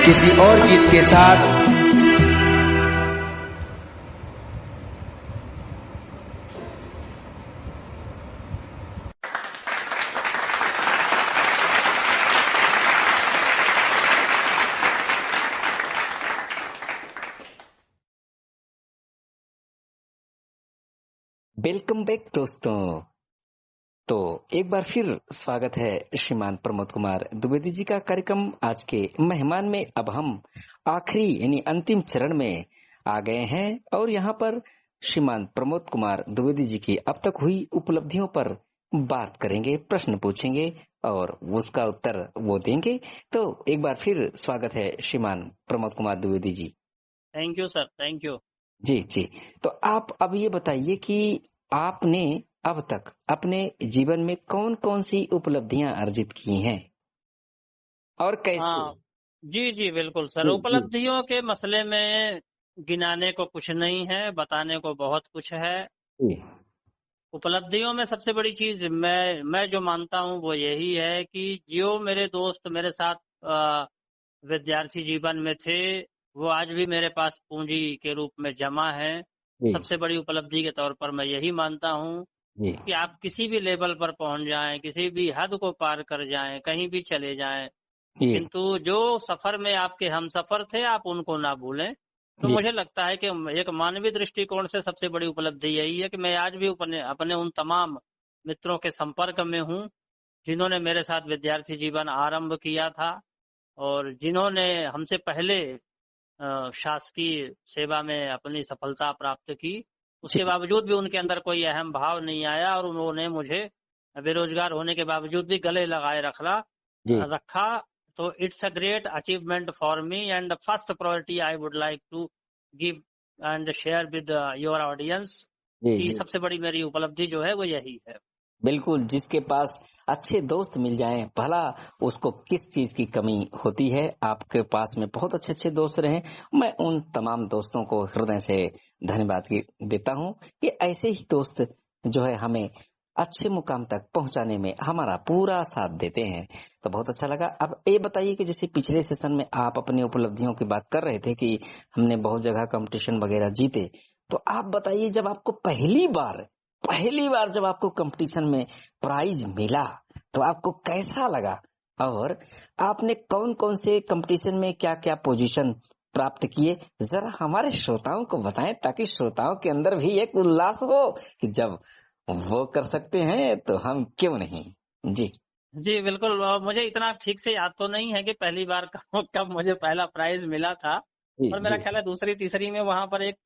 किसी और गीत के साथ। वेलकम बैक दोस्तों। तो एक बार फिर स्वागत है श्रीमान प्रमोद कुमार द्विवेदी जी का कार्यक्रम आज के मेहमान में। अब हम आखिरी यानी अंतिम चरण में आ गए हैं और यहाँ पर श्रीमान प्रमोद कुमार द्विवेदी जी की अब तक हुई उपलब्धियों पर बात करेंगे, प्रश्न पूछेंगे और उसका उत्तर वो देंगे। तो एक बार फिर स्वागत है Shriman Pramod Kumar Dwivedi ji. Thank you sir, thank you. जी जी। तो आप अब ये बताइए कि आपने अब तक अपने जीवन में कौन कौन सी उपलब्धियां अर्जित की हैं और कैसे? हाँ जी जी बिल्कुल सर। जी जी उपलब्धियों के मसले में गिनाने को कुछ नहीं है, बताने को बहुत कुछ है। जी उपलब्धियों में सबसे बड़ी चीज मैं जो मानता हूँ वो यही है कि जो मेरे दोस्त मेरे साथ विद्यार्थी जीवन में थे वो आज भी मेरे पास पूंजी के रूप में जमा है। जी सबसे बड़ी उपलब्धि के तौर पर मैं यही मानता हूँ जी कि आप किसी भी लेवल पर पहुंच जाएं, किसी भी हद को पार कर जाएं, कहीं भी चले जाएं, जी किंतु जो सफर में आपके हमसफर थे आप उनको ना भूलें। तो जी मुझे लगता है कि एक मानवीय दृष्टिकोण से सबसे बड़ी उपलब्धि यही है कि मैं आज भी अपने उन तमाम मित्रों के संपर्क में हूँ जिन्होंने मेरे साथ विद्यार्थी जीवन आरंभ किया था और जिन्होंने हमसे पहले शासकीय सेवा में अपनी सफलता प्राप्त की। उसके बावजूद भी उनके अंदर कोई अहम भाव नहीं आया और उन्होंने मुझे बेरोजगार होने के बावजूद भी गले लगाए जी रखा। तो it's a great achievement for me and first priority I would like to give and share with your audience जी कि जी सबसे बड़ी मेरी उपलब्धि जो है वो यही है। बिल्कुल। जिसके पास अच्छे दोस्त मिल जाएं, भला उसको किस चीज की कमी होती है। आपके पास में बहुत अच्छे अच्छे दोस्त रहे। मैं उन तमाम दोस्तों को हृदय से धन्यवाद देता हूं कि ऐसे ही दोस्त जो है हमें अच्छे मुकाम तक पहुंचाने में हमारा पूरा साथ देते हैं। तो बहुत अच्छा लगा। अब ये बताइए कि जैसे पिछले सेशन में आप अपनी उपलब्धियों की बात कर रहे थे कि हमने बहुत जगह कंपटीशन वगैरह जीते, तो आप बताइए जब आपको पहली बार जब आपको कंपटीशन में प्राइज मिला तो आपको कैसा लगा और आपने कौन कौन से कंपटीशन में क्या क्या पोजीशन प्राप्त किए, जरा हमारे श्रोताओं को बताएं ताकि श्रोताओं के अंदर भी एक उल्लास हो कि जब वो कर सकते हैं तो हम क्यों नहीं। जी जी बिल्कुल। मुझे इतना ठीक से याद तो नहीं है कि पहली बार कब मुझे पहला प्राइज मिला था, जी और मेरा जी ख्याल है दूसरी तीसरी में वहां पर एक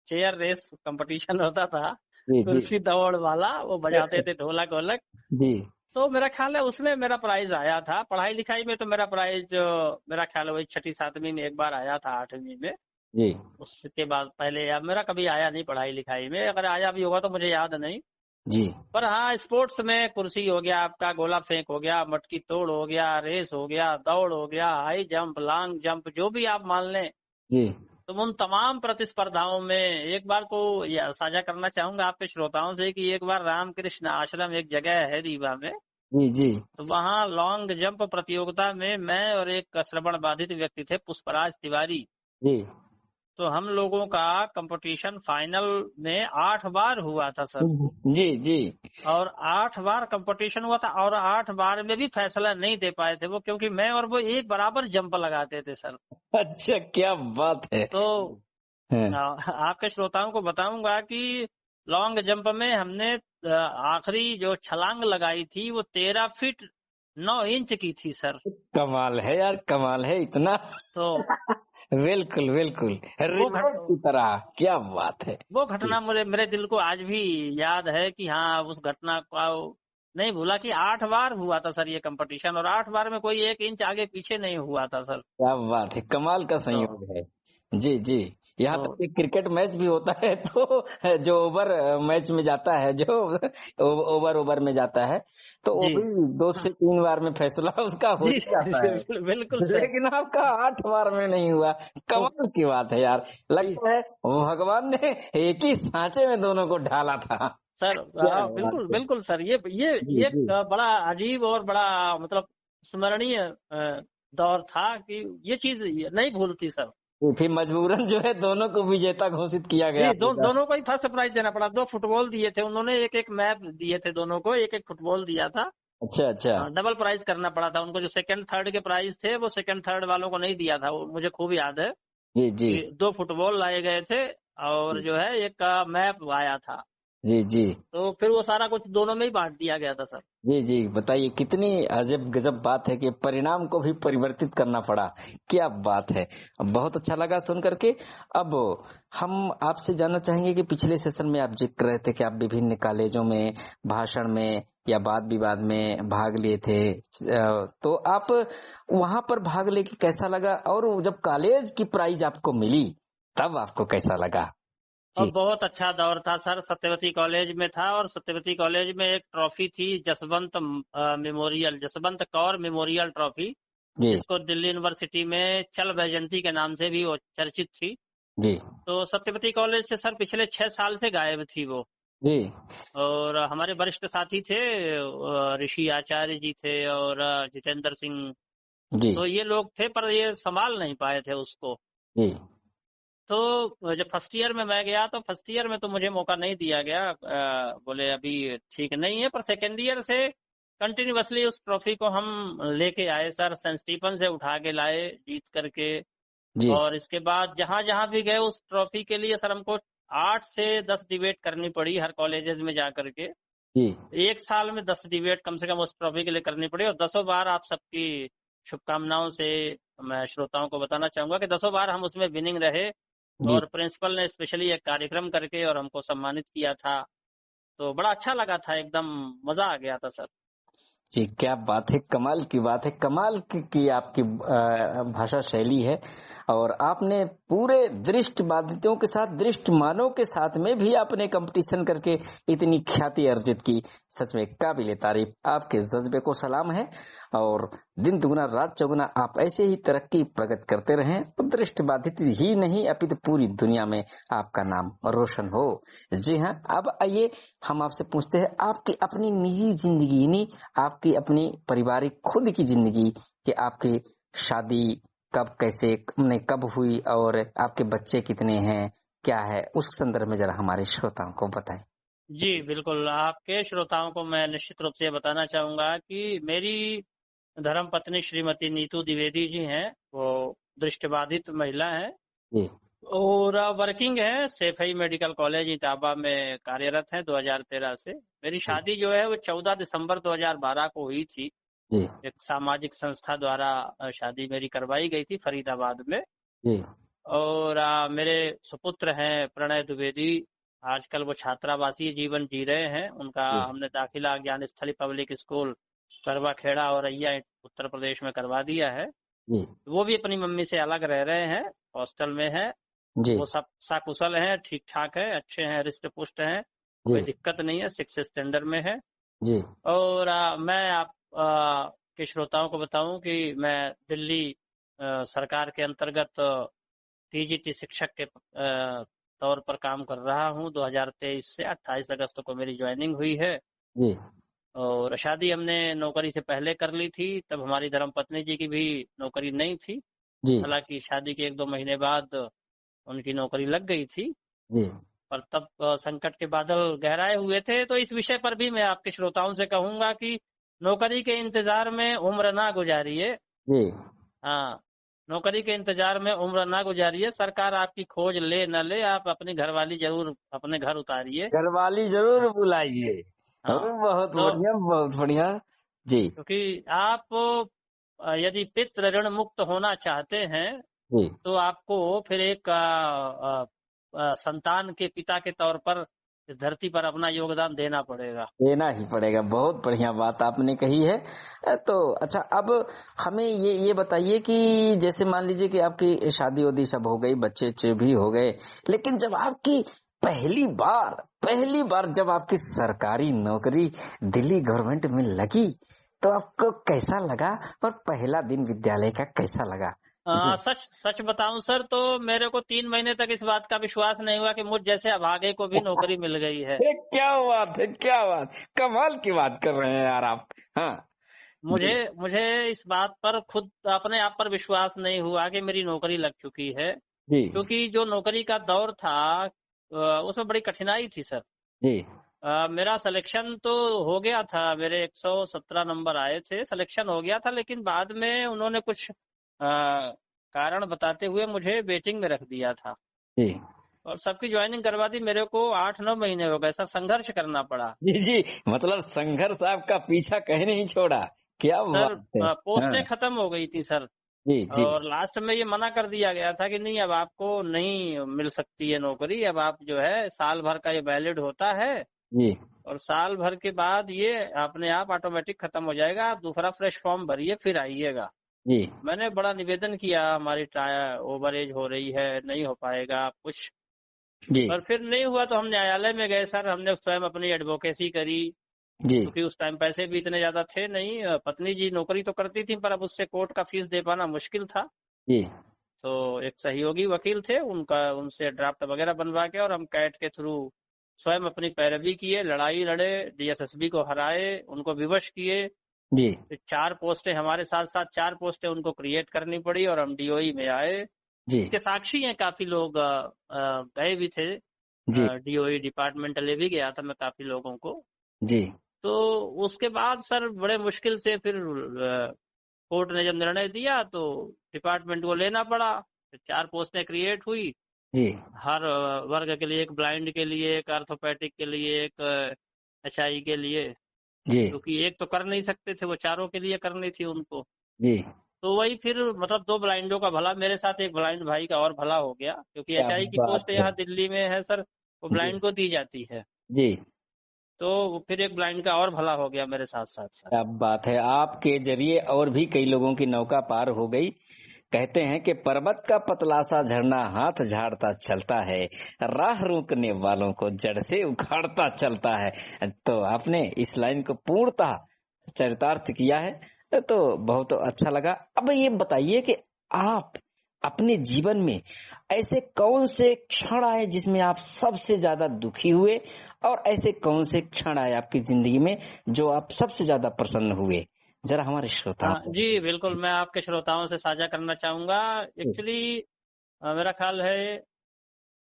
चेयर रेस कंपटीशन होता था, जी जी कुर्सी दौड़ वाला, वो बजाते थे ढोलक वोलक। जी तो मेरा ख्याल है उसमें मेरा प्राइज आया था। पढ़ाई लिखाई में तो मेरा प्राइज मेरा ख्याल है वही 6ठी 7वीं में एक बार आया था, 8वीं में। जी उसके बाद पहले अब मेरा कभी आया नहीं पढ़ाई लिखाई में, अगर आया भी होगा तो मुझे याद नहीं। जी पर हाँ, स्पोर्ट्स में कुर्सी हो गया, आपका गोला फेंक हो गया, मटकी तोड़ हो गया, रेस हो गया, दौड़ हो गया, हाई जंप, लॉन्ग जंप, जो भी आप मान लें, जी तो उन तमाम प्रतिस्पर्धाओं में एक बार को साझा करना चाहूंगा आपके श्रोताओं से कि एक बार रामकृष्ण आश्रम एक जगह है रीवा में, जी जी तो वहाँ लॉन्ग जंप प्रतियोगिता में मैं और एक श्रवण बाधित व्यक्ति थे, पुष्पराज तिवारी। जी तो हम लोगों का कंपटीशन फाइनल में 8 बार हुआ था सर, जी जी और 8 बार कंपटीशन हुआ था और 8 बार में भी फैसला नहीं दे पाए थे वो, क्योंकि मैं और वो एक बराबर जंप लगाते थे सर। अच्छा, क्या बात है। तो हाँ, आपके श्रोताओं को बताऊंगा कि लॉन्ग जंप में हमने आखिरी जो छलांग लगाई थी वो 13 फीट 9 इंच की थी सर। कमाल है यार, कमाल है इतना। तो बिल्कुल बिल्कुल रिकॉर्ड की तरह, क्या बात है। वो घटना मेरे दिल को आज भी याद है कि हाँ, उस घटना को नहीं भूला कि 8 बार हुआ था सर ये कंपटीशन, और 8 बार में कोई 1 इंच आगे पीछे नहीं हुआ था सर। क्या बात है, कमाल का संयोग है। जी जी। यहाँ तो तक कि क्रिकेट मैच भी होता है तो जो ओवर मैच में जाता है, जो ओवर में जाता है, तो वो जी भी 2 से 3 बार में फैसला उसका हो जी ही जाता है। बिल्कुल सर। लेकिन आपका 8 बार में नहीं हुआ, कमाल की बात है यार। लगता है भगवान ने एक ही सांचे में दोनों को ढाला था। सर क्या बात बिल्कुल है। बिल्कुल सर। ये जी एक जी बड़ा अजीब और बड़ा मतलब स्मरणीय दौर था कि ये चीज नहीं भूलती सर। फिर मजबूरन जो है दोनों को विजेता घोषित किया गया जी होगा। दोनों को ही फर्स्ट प्राइज देना पड़ा। 2 फुटबॉल दिए थे उन्होंने, एक मैप दिए थे दोनों को, एक फुटबॉल दिया था। अच्छा अच्छा। डबल प्राइज करना पड़ा था उनको। जो सेकंड थर्ड के प्राइज थे वो सेकंड थर्ड वालों को नहीं दिया था, वो मुझे खूब याद है। जी जी 2 फुटबॉल लाए गए थे और जो है एक मैप आया था। जी जी तो फिर वो सारा कुछ दोनों में ही बांट दिया गया था सर। जी जी, बताइए कितनी अजब गजब बात है कि परिणाम को भी परिवर्तित करना पड़ा। क्या बात है, बहुत अच्छा लगा सुन करके। अब हम आपसे जानना चाहेंगे कि पिछले सेशन में आप जिक्र कर रहे थे कि आप विभिन्न कॉलेजों में भाषण में या वाद विवाद में भाग लिए थे, तो आप वहां पर भाग लेके कैसा लगा, और जब कॉलेज की प्राइज आपको मिली तब आपको कैसा लगा? और जी बहुत अच्छा दौर था सर, सत्यवती कॉलेज में था, और सत्यवती कॉलेज में एक ट्रॉफी थी जसवंत कौर मेमोरियल ट्रॉफी, जी जिसको दिल्ली यूनिवर्सिटी में चल वैजयंती के नाम से भी वो चर्चित थी। जी तो सत्यवती कॉलेज से सर पिछले 6 साल से गायब थी वो। जी और हमारे वरिष्ठ साथी थे, ऋषि आचार्य जी थे और जितेंद्र सिंह, जी तो ये लोग थे, पर ये संभाल नहीं पाए थे उसको। जी तो जब फर्स्ट ईयर में मैं गया तो फर्स्ट ईयर में तो मुझे मौका नहीं दिया गया, बोले अभी ठीक नहीं है, पर सेकेंड ईयर से कंटिन्यूअसली उस ट्रॉफी को हम लेके आए सर, सेंट स्टीफन से उठा के लाए जीत करके। जी और इसके बाद जहां जहां भी गए उस ट्रॉफी के लिए सर हमको 8 से 10 डिबेट करनी पड़ी हर कॉलेजेस में जा करके। जी एक साल में 10 डिबेट कम से कम उस ट्रॉफी के लिए करनी पड़ी, और 10 बार आप सबकी शुभकामनाओं से मैं श्रोताओं को बताना चाहूंगा कि 10 बार हम उसमें विनिंग रहे। जी और प्रिंसिपल ने स्पेशली एक कार्यक्रम करके और हमको सम्मानित किया था, तो बड़ा अच्छा लगा था, एकदम मजा आ गया था सर। जी, क्या बात है, कमाल की बात है, कमाल की आपकी भाषा शैली है। और आपने पूरे दृष्टिबाधितों के साथ, दृष्टिमानों के साथ में भी आपने कंपटीशन करके इतनी ख्याति अर्जित की। सच में काबिले तारीफ, आपके जज्बे को सलाम है। और दिन दुगुना रात चौगुना आप ऐसे ही तरक्की प्रगति करते रहें, तो दृष्टिबाधित ही नहीं अपितु पूरी दुनिया में आपका नाम रोशन हो। जी हाँ, अब आइए हम आपसे पूछते हैं आपकी अपनी निजी जिंदगी, नहीं आपकी अपनी पारिवारिक खुद की जिंदगी, कि आपकी शादी कब, कैसे, कब हुई, और आपके बच्चे कितने हैं, क्या है, उस संदर्भ में जरा हमारे श्रोताओं को बताएं। जी बिल्कुल, आपके श्रोताओं को मैं निश्चित रूप से बताना चाहूंगा कि मेरी धर्म पत्नी श्रीमती नीतू द्विवेदी जी हैं, वो दृष्टिबाधित महिला हैं जी और वर्किंग है, सैफई मेडिकल कॉलेज इटावा में कार्यरत है 2013 से। मेरी शादी जो है वो 14 दिसंबर 2012 को हुई थी, जी एक सामाजिक संस्था द्वारा शादी मेरी करवाई गई थी फरीदाबाद में। जी और मेरे सुपुत्र हैं प्रणय द्विवेदी, आजकल वो छात्रावासीय जीवन जी रहे हैं। उनका जी हमने दाखिला ज्ञान स्थली पब्लिक स्कूल करवा खेड़ा और अय्या उत्तर प्रदेश में करवा दिया है। जी वो भी अपनी मम्मी से अलग रह रहे हैं, हॉस्टल में है। जी वो सब सकुशल हैं, ठीक ठाक है, अच्छे हैं, रिष्ट पुष्ट हैं, जी कोई दिक्कत नहीं है, 6 स्टैंडर्ड में है। जी और मैं आप के श्रोताओं को बताऊं कि मैं दिल्ली सरकार के अंतर्गत टीजीटी शिक्षक के तौर पर काम कर रहा हूं। 2023 से 28 अगस्त को मेरी ज्वाइनिंग हुई है। जी और शादी हमने नौकरी से पहले कर ली थी, तब हमारी धर्मपत्नी जी की भी नौकरी नहीं थी। जी हालांकि शादी के 1-2 महीने बाद उनकी नौकरी लग गई थी, जी पर तब संकट के बादल गहराए हुए थे। तो इस विषय पर भी मैं आपके श्रोताओं से कहूंगा कि नौकरी के इंतजार में उम्र ना गुजारिए। जी हाँ, नौकरी के इंतजार में उम्र ना गुजारिए, सरकार आपकी खोज ले न ले, आप अपनी घरवाली जरूर अपने घर उतारिए। घरवाली जरूर बुलाइए। हाँ, बहुत तो बढ़िया, बहुत बढ़िया। जी क्योंकि आप यदि पितृ ऋण मुक्त होना चाहते हैं जी तो आपको फिर एक संतान के पिता के तौर पर इस धरती पर अपना योगदान देना पड़ेगा। देना ही पड़ेगा। बहुत बढ़िया बात आपने कही है। तो अच्छा, अब हमें ये बताइए कि जैसे मान लीजिए कि आपकी शादी वादी सब हो गई, बच्चे भी हो गए, लेकिन जब आपकी पहली बार जब आपकी सरकारी नौकरी दिल्ली गवर्नमेंट में लगी, तो आपको कैसा लगा, और पहला दिन विद्यालय का कैसा लगा? सच बताऊं सर, तो मेरे को 3 महीने तक इस बात का विश्वास नहीं हुआ कि मुझ जैसे अभागे को भी नौकरी मिल गई है। क्या बात है, क्या बात, कमाल की बात कर रहे हैं यार आप। हाँ, मुझे इस बात पर खुद अपने आप पर विश्वास नहीं हुआ कि मेरी नौकरी लग चुकी है, जी क्योंकि जो नौकरी का दौर था उसमें बड़ी कठिनाई थी सर। जी मेरा सिलेक्शन तो हो गया था, मेरे 117 नंबर आए थे, सिलेक्शन हो गया था, लेकिन बाद में उन्होंने कुछ कारण बताते हुए मुझे वेटिंग में रख दिया था। जी और सबकी ज्वाइनिंग करवा दी। मेरे को 8-9 महीने हो गए सर, संघर्ष करना पड़ा जी जी, मतलब संघर्ष आपका पीछा कहीं नहीं छोड़ा। क्या सर। बात है। पोस्टें हाँ, खत्म हो गई थी सर, जी जी और लास्ट में ये मना कर दिया गया था कि नहीं, अब आपको नहीं मिल सकती है नौकरी। अब आप जो है साल भर का ये वैलिड होता है, जी और साल भर के बाद ये अपने आप ऑटोमेटिक खत्म हो जाएगा। आप दूसरा फ्रेश फॉर्म भरिए, फिर आइएगा। जी मैंने बड़ा निवेदन किया, हमारी ओवर एज हो रही है, नहीं हो पाएगा कुछ। जी पर फिर नहीं हुआ तो हम न्यायालय में गए सर। हमने स्वयं अपनी एडवोकेसी करी, जी क्योंकि उस टाइम पैसे भी इतने ज्यादा थे नहीं। पत्नी जी नौकरी तो करती थी, पर अब उससे कोर्ट का फीस दे पाना मुश्किल था। जी तो एक सहयोगी वकील थे, उनसे ड्राफ्ट वगैरह बनवा के, और हम कैट के थ्रू स्वयं अपनी पैरवी किए, लड़ाई लड़े, डीएसएसबी को हराए, उनको विवश किए। जी फिर 4 पोस्टें हमारे साथ साथ 4 पोस्टें उनको क्रिएट करनी पड़ी, और हम डीओई में आए। जी इसके साक्षी हैं काफी लोग, गए भी थे जी डीओई डिपार्टमेंट, ले भी गया था मैं काफी लोगों को। जी तो उसके बाद सर बड़े मुश्किल से फिर कोर्ट ने जब निर्णय दिया तो डिपार्टमेंट को लेना पड़ा। फिर 4 पोस्टें क्रिएट हुई, जी हर वर्ग के लिए, एक ब्लाइंड के लिए, एक आर्थोपेडिक के लिए, एक एचआई के लिए, जी क्योंकि एक तो कर नहीं सकते थे, वो चारों के लिए करनी थी उनको। जी, तो वही फिर मतलब 2 ब्लाइंडों का भला, मेरे साथ एक ब्लाइंड भाई का और भला हो गया, क्योंकि क्या एचआई की बात पोस्ट है। यहाँ दिल्ली में है सर, वो जी ब्लाइंड को दी जाती है। जी, तो फिर एक ब्लाइंड का और भला हो गया मेरे साथ साथ सर। क्या बात है। आपके जरिए और भी कई लोगों की नौका पार हो गई। कहते हैं कि पर्वत का पतला सा झरना हाथ झाड़ता चलता है, राह रोकने वालों को जड़ से उखाड़ता चलता है। तो आपने इस लाइन को पूर्णतः चरितार्थ किया है, तो बहुत अच्छा लगा। अब ये बताइए कि आप अपने जीवन में ऐसे कौन से क्षण आए जिसमें आप सबसे ज्यादा दुखी हुए, और ऐसे कौन से क्षण आए आपकी जिंदगी में जो आप सबसे ज्यादा प्रसन्न हुए, जरा हमारे श्रोताओं को। जी बिल्कुल, मैं आपके श्रोताओं से साझा करना चाहूंगा। एक्चुअली मेरा ख्याल है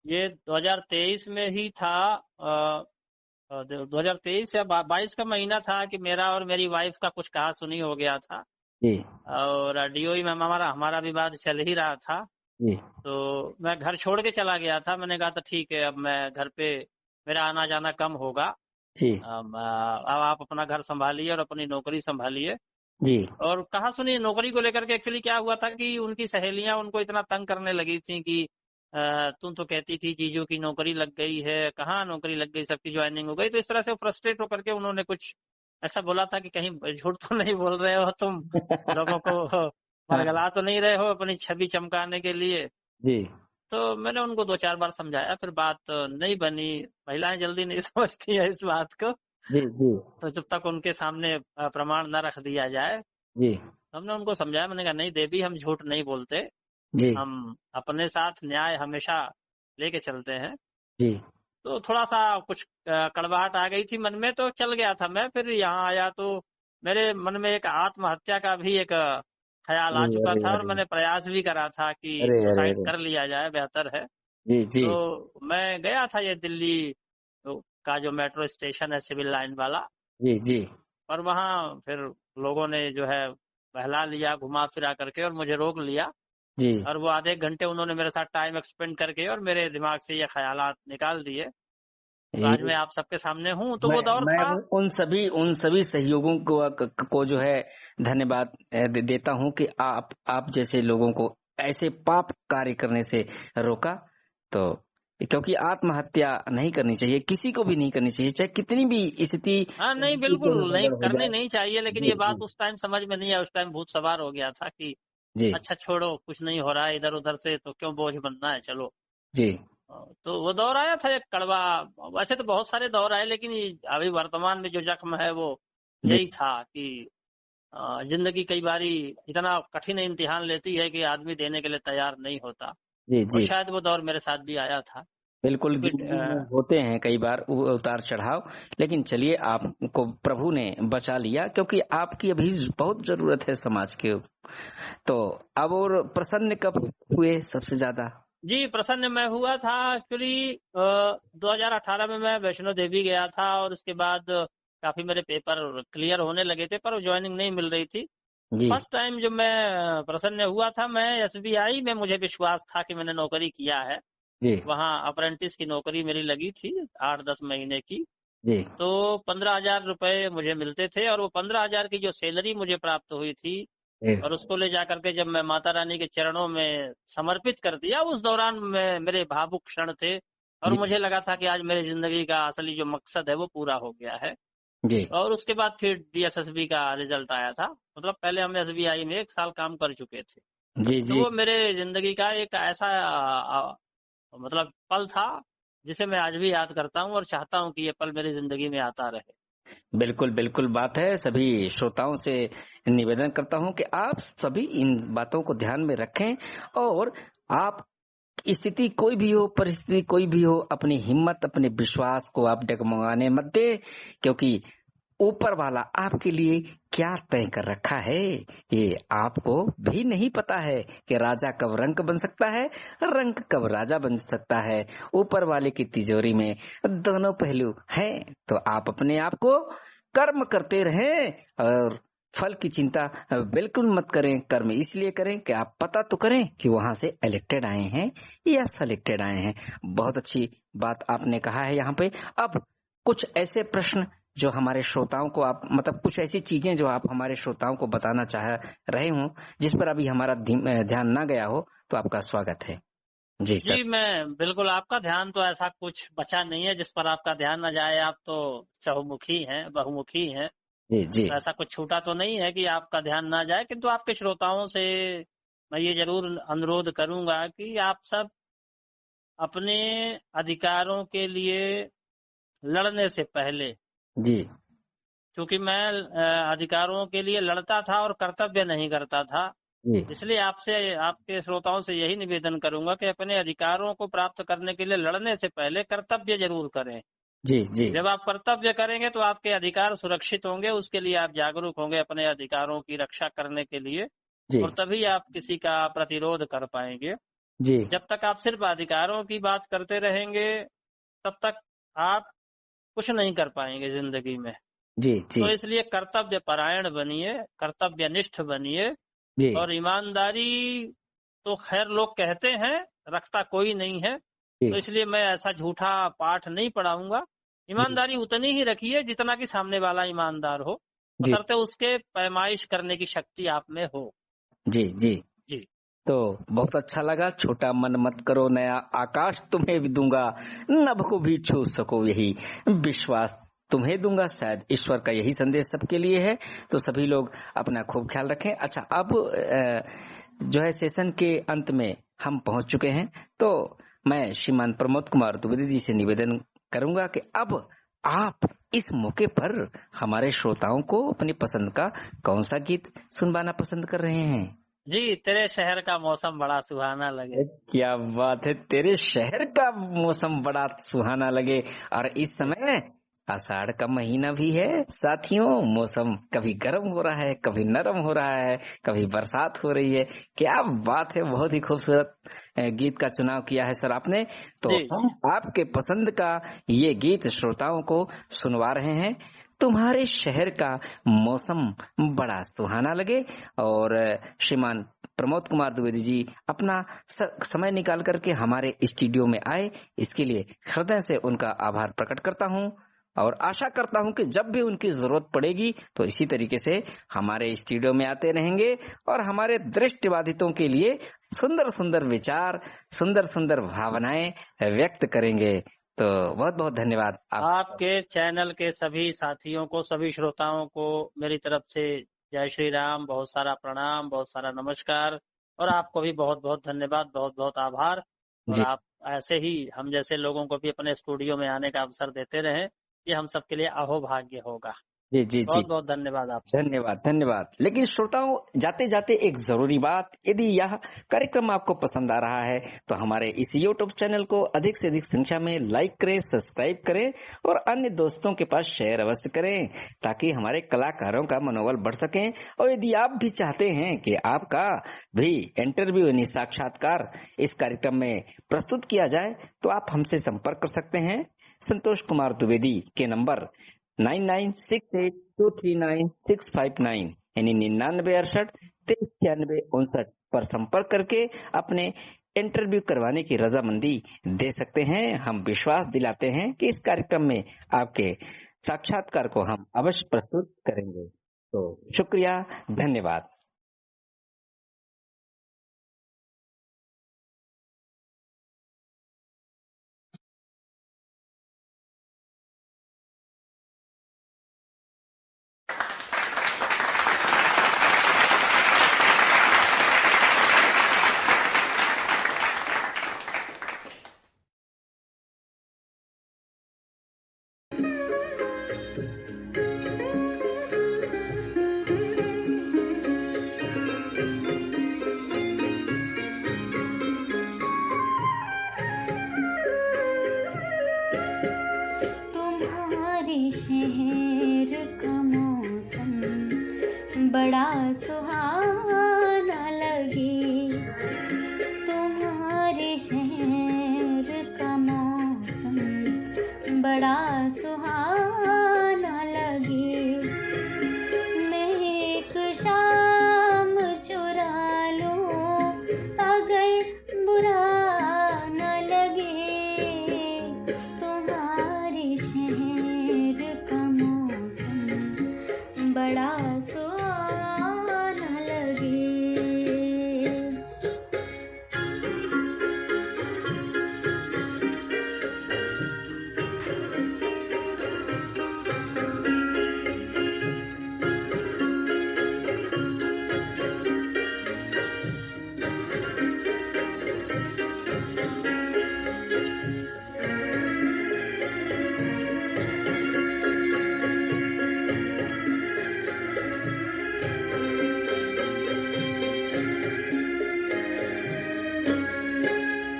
ये 2023 में ही था। 2023 या 22 का महीना था कि मेरा और मेरी वाइफ का कुछ कहा सुनी हो गया था, जी और डीओई में हमारा विवाद चल ही रहा था। जी तो मैं घर छोड़ के चला गया था। मैंने कहा था ठीक है, अब मैं घर पे, मेरा आना जाना कम होगा। जी अब आप अपना घर संभालिए और अपनी नौकरी संभालिए। जी और कहा सुनी नौकरी को लेकर के एक्चुअली क्या हुआ था कि उनकी सहेलियां उनको इतना तंग करने लगी थी कि तुम तो कहती थी जीजू की नौकरी लग गई है, कहाँ नौकरी लग गई, सबकी ज्वाइनिंग हो गई। तो इस तरह से फ्रस्ट्रेट होकर के उन्होंने कुछ ऐसा बोला था कि कहीं झूठ तो नहीं बोल रहे हो तुम, लोगों को हाँ, मरगला तो नहीं रहे हो अपनी छवि चमकाने के लिए। जी तो मैंने उनको 2-4 बार समझाया, फिर बात नहीं बनी। महिलाएं जल्दी नहीं समझती है इस बात को, जी जी तो जब तक उनके सामने प्रमाण न रख दिया जाए। जी हमने उनको समझाया, मैंने कहा नहीं देवी, हम झूठ नहीं बोलते, जी हम अपने साथ न्याय हमेशा लेके चलते हैं। जी तो थोड़ा सा कुछ कड़वाहट आ गई थी मन में, तो चल गया था मैं। फिर यहाँ आया तो मेरे मन में एक आत्महत्या का भी एक ख्याल आ चुका अरे था, और अरे मैंने प्रयास भी करा था कि अरे अरे सुसाइड अरे, कर लिया जाए, बेहतर है। जी जी तो मैं गया था ये दिल्ली का जो मेट्रो स्टेशन है सिविल लाइन वाला, जी जी और वहाँ फिर लोगों ने जो है बहला लिया, घुमा फिरा करके, और मुझे रोक लिया। जी और वो आधे घंटे उन्होंने मेरे साथ टाइम एक्सपेंड करके और मेरे दिमाग से ये ख्यालात निकाल दिए। तो आज मैं आप सबके सामने हूँ। तो वो दौर मैं था। उन सभी सहयोगों को जो है धन्यवाद देता हूँ कि आप जैसे लोगों को ऐसे पाप कार्य करने से रोका। तो क्योंकि आत्महत्या नहीं करनी चाहिए, किसी को भी नहीं करनी चाहिए, चाहे कितनी भी स्थिति हाँ नहीं, क्यों बिल्कुल नहीं गड़बड़ हो करनी जाए। नहीं चाहिए, लेकिन जी ये बात जी उस टाइम समझ में नहीं आया। उस टाइम भूत सवार हो गया था कि जी अच्छा छोड़ो, कुछ नहीं हो रहा है इधर उधर से, तो क्यों बोझ बनना है, चलो। जी तो वो दौर आया था एक कड़वा। वैसे तो बहुत सारे दौर आए, लेकिन अभी वर्तमान में जो जख्म है वो जी यही था कि जिंदगी कई बारी इतना कठिन इम्तिहान लेती है कि आदमी देने के लिए तैयार नहीं होता, जी और जी, शायद वो दौर मेरे साथ भी आया था। बिल्कुल। क्योंकि जिंदगी में होते हैं कई बार उतार चढ़ाव, लेकिन चलिए आपको प्रभु ने बचा लिया, क्योंकि आपकी अभी बहुत जरूरत है समाज के। तो अब और प्रसन्न कब हुए सबसे ज्यादा? जी प्रसन्न मैं हुआ था एक्चुअली 2018 में मैं वैष्णो देवी गया था, और उसके बाद काफी मेरे पेपर क्लियर होने लगे थे, पर ज्वाइनिंग नहीं मिल रही थी। जी फर्स्ट टाइम जब मैं प्रसन्न हुआ था, मैं एसबीआई में, मुझे विश्वास था कि मैंने नौकरी किया है। जी वहाँ अप्रेंटिस की नौकरी मेरी लगी थी 8-10 महीने की। जी तो 15,000 रुपए मुझे मिलते थे और वो 15,000 की जो सैलरी मुझे प्राप्त हुई थी जी और उसको ले जाकर के जब मैं माता रानी के चरणों में समर्पित कर दिया, उस दौरान मेरे भावुक क्षण थे और जी मुझे लगा था कि आज मेरी जिंदगी का असली जो मकसद है वो पूरा हो गया है। जी और उसके बाद फिर डीएसएसबी का रिजल्ट आया था। मतलब पहले हम एसबीआई में 1 साल काम कर चुके थे। जी तो जी वो मेरे जिंदगी का एक ऐसा मतलब पल था जिसे मैं आज भी याद करता हूँ और चाहता हूँ कि ये पल मेरी जिंदगी में आता रहे। बिल्कुल बिल्कुल बात है। सभी श्रोताओं से निवेदन करता हूं कि आप सभी इन बातों को ध्यान में रखें और आप स्थिति कोई भी हो, परिस्थिति कोई भी हो, अपनी हिम्मत, अपने विश्वास को आप डगमगाने मत दे, क्योंकि ऊपर वाला आपके लिए क्या तय कर रखा है ये आपको भी नहीं पता है कि राजा कब रंक बन सकता है, रंक कब राजा बन सकता है। ऊपर वाले की तिजोरी में दोनों पहलू हैं। तो आप अपने आप को कर्म करते रहें और फल की चिंता बिल्कुल मत करें। कर्म इसलिए करें कि आप पता तो करें कि वहां से इलेक्टेड आए हैं या सेलेक्टेड आए हैं। बहुत अच्छी बात आपने कहा है यहाँ पे। अब कुछ ऐसे प्रश्न जो हमारे श्रोताओं को आप मतलब कुछ ऐसी चीजें जो आप हमारे श्रोताओं को बताना चाह रहे हो, जिस पर अभी हमारा ध्यान ना गया हो, तो आपका स्वागत है। जी सर। जी, मैं बिल्कुल आपका ध्यान तो ऐसा कुछ बचा नहीं है जिस पर आपका ध्यान न जाए। आप तो चहुमुखी हैं, बहुमुखी हैं। जी जी तो ऐसा कुछ छूटा तो नहीं है कि आपका ध्यान ना जाए, किंतु आपके श्रोताओं से मैं ये जरूर अनुरोध करूंगा कि आप सब अपने अधिकारों के लिए लड़ने से पहले, जी क्योंकि मैं अधिकारों के लिए लड़ता था और कर्तव्य नहीं करता था, जी इसलिए आपसे आपके श्रोताओं से यही निवेदन करूंगा कि अपने अधिकारों को प्राप्त करने के लिए लड़ने से पहले कर्तव्य जरूर करें। जी जी जब आप कर्तव्य करेंगे तो आपके अधिकार सुरक्षित होंगे, उसके लिए आप जागरूक होंगे अपने अधिकारों की रक्षा करने के लिए, जी और तभी आप किसी का प्रतिरोध कर पाएंगे। जी जब तक आप सिर्फ अधिकारों की बात करते रहेंगे तब तक आप कुछ नहीं कर पाएंगे जिंदगी में। जी जी तो इसलिए कर्तव्य परायण बनिए, कर्तव्यनिष्ठ बनिए। जी और ईमानदारी तो खैर लोग कहते हैं, रखता कोई नहीं है, जी तो इसलिए मैं ऐसा झूठा पाठ नहीं पढ़ाऊंगा। जी ईमानदारी उतनी ही रखिए जितना कि सामने वाला ईमानदार हो, जी बशर्ते उसके पैमाइश करने की शक्ति आप में हो। जी जी। जी तो बहुत अच्छा लगा। छोटा मन मत करो, नया आकाश तुम्हें भी दूंगा, नभ को भी छू सको यही विश्वास तुम्हें दूंगा। शायद ईश्वर का यही संदेश सबके लिए है। तो सभी लोग अपना खूब ख्याल रखें। अच्छा, अब जो है सेशन के अंत में हम पहुंच चुके हैं, तो मैं श्रीमान प्रमोद कुमार द्विवेदी जी से निवेदन करूंगा कि अब आप इस मौके पर हमारे श्रोताओं को अपनी पसंद का कौन सा गीत सुनवाना पसंद कर रहे हैं। जी, तेरे शहर का मौसम बड़ा सुहाना लगे। क्या बात है, तेरे शहर का मौसम बड़ा सुहाना लगे। और इस समय आषाढ़ का महीना भी है साथियों। मौसम कभी गर्म हो रहा है, कभी नरम हो रहा है, कभी बरसात हो रही है। क्या बात है, बहुत ही खूबसूरत गीत का चुनाव किया है सर आपने। तो जी हम आपके पसंद का ये गीत श्रोताओं को सुनवा रहे हैं, तुम्हारे शहर का मौसम बड़ा सुहाना लगे। और श्रीमान प्रमोद कुमार द्विवेदी जी अपना समय निकाल करके हमारे स्टूडियो में आए, इसके लिए हृदय से उनका आभार प्रकट करता हूं और आशा करता हूं कि जब भी उनकी जरूरत पड़ेगी तो इसी तरीके से हमारे स्टूडियो में आते रहेंगे और हमारे दृष्टिबाधितों के लिए सुंदर सुंदर विचार, सुंदर सुंदर भावनाएं व्यक्त करेंगे। तो बहुत बहुत धन्यवाद आपके चैनल के सभी साथियों को, सभी श्रोताओं को मेरी तरफ से जय श्री राम, बहुत सारा प्रणाम, बहुत सारा नमस्कार। और आपको भी बहुत बहुत धन्यवाद, बहुत बहुत आभार। और जी आप ऐसे ही हम जैसे लोगों को भी अपने स्टूडियो में आने का अवसर देते रहें, ये हम सबके लिए अहोभाग्य होगा। जी जी जी। बहुत बहुत धन्यवाद आपसे। धन्यवाद धन्यवाद। लेकिन श्रोताओं, जाते जाते एक जरूरी बात, यदि यह कार्यक्रम आपको पसंद आ रहा है तो हमारे इस YouTube चैनल को अधिक से अधिक संख्या में लाइक करें, सब्सक्राइब करें और अन्य दोस्तों के पास शेयर अवश्य करें, ताकि हमारे कलाकारों का मनोबल बढ़ सके। और यदि आप भी चाहते हैं कि आपका भी इंटरव्यू यानी साक्षात्कार इस कार्यक्रम में प्रस्तुत किया जाए, तो आप हमसे संपर्क कर सकते हैं संतोष कुमार द्विवेदी के नंबर 9968239659 यानी 9968 239659 पर संपर्क करके अपने इंटरव्यू करवाने की रजामंदी दे सकते हैं। हम विश्वास दिलाते हैं कि इस कार्यक्रम में आपके साक्षात्कार को हम अवश्य प्रस्तुत करेंगे। तो शुक्रिया, धन्यवाद। तुम्हारे शहर का मौसम बड़ा सुहाना लगे, तुम्हारे शहर का मौसम बड़ा सुहाना लगे। मैं एक शाम चुरा लूं अगर बुरा न लगे, तुम्हारे शहर का मौसम बड़ा सुहाना लगे।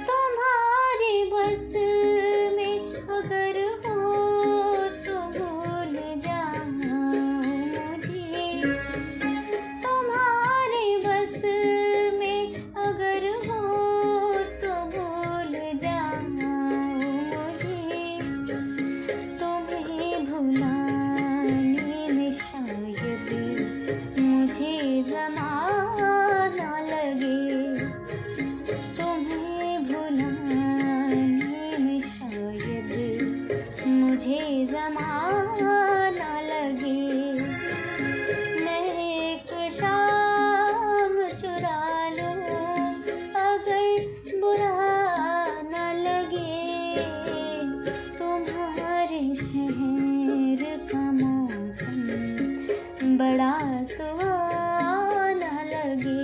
तुम्हारे बस में अगर हो तो भूल जाओ मुझे, तुम्हारे बस में अगर हो तो भूल जाओ मुझे। तुम्हें भुलाने में शायद मुझे ज़माना लगे, तुम्हें भुलाने में शायद मुझे ज़माना लगे। मैं एक शाम चुरा लूं अगर बुरा न लगे, तुम्हारे शहर का मौसम बड़ा सुहाना लगे।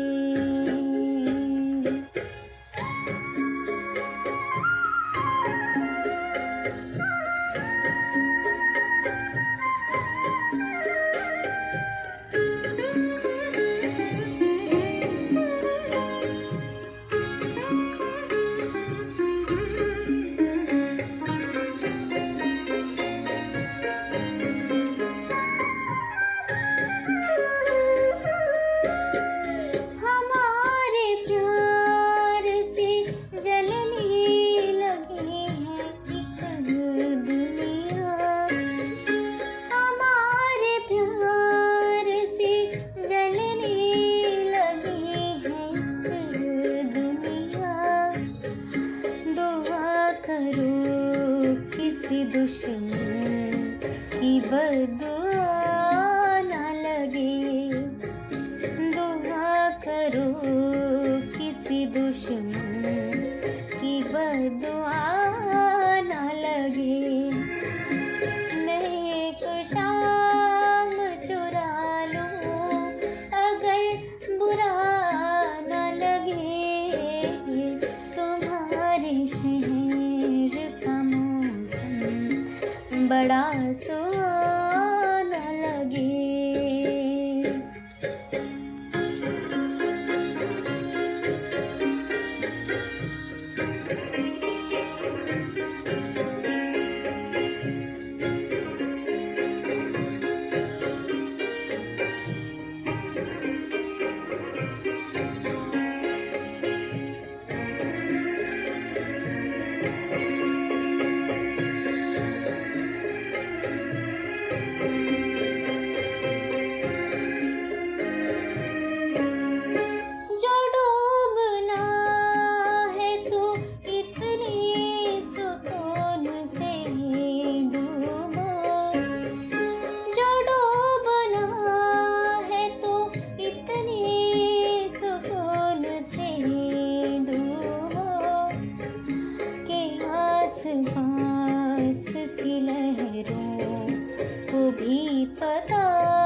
पता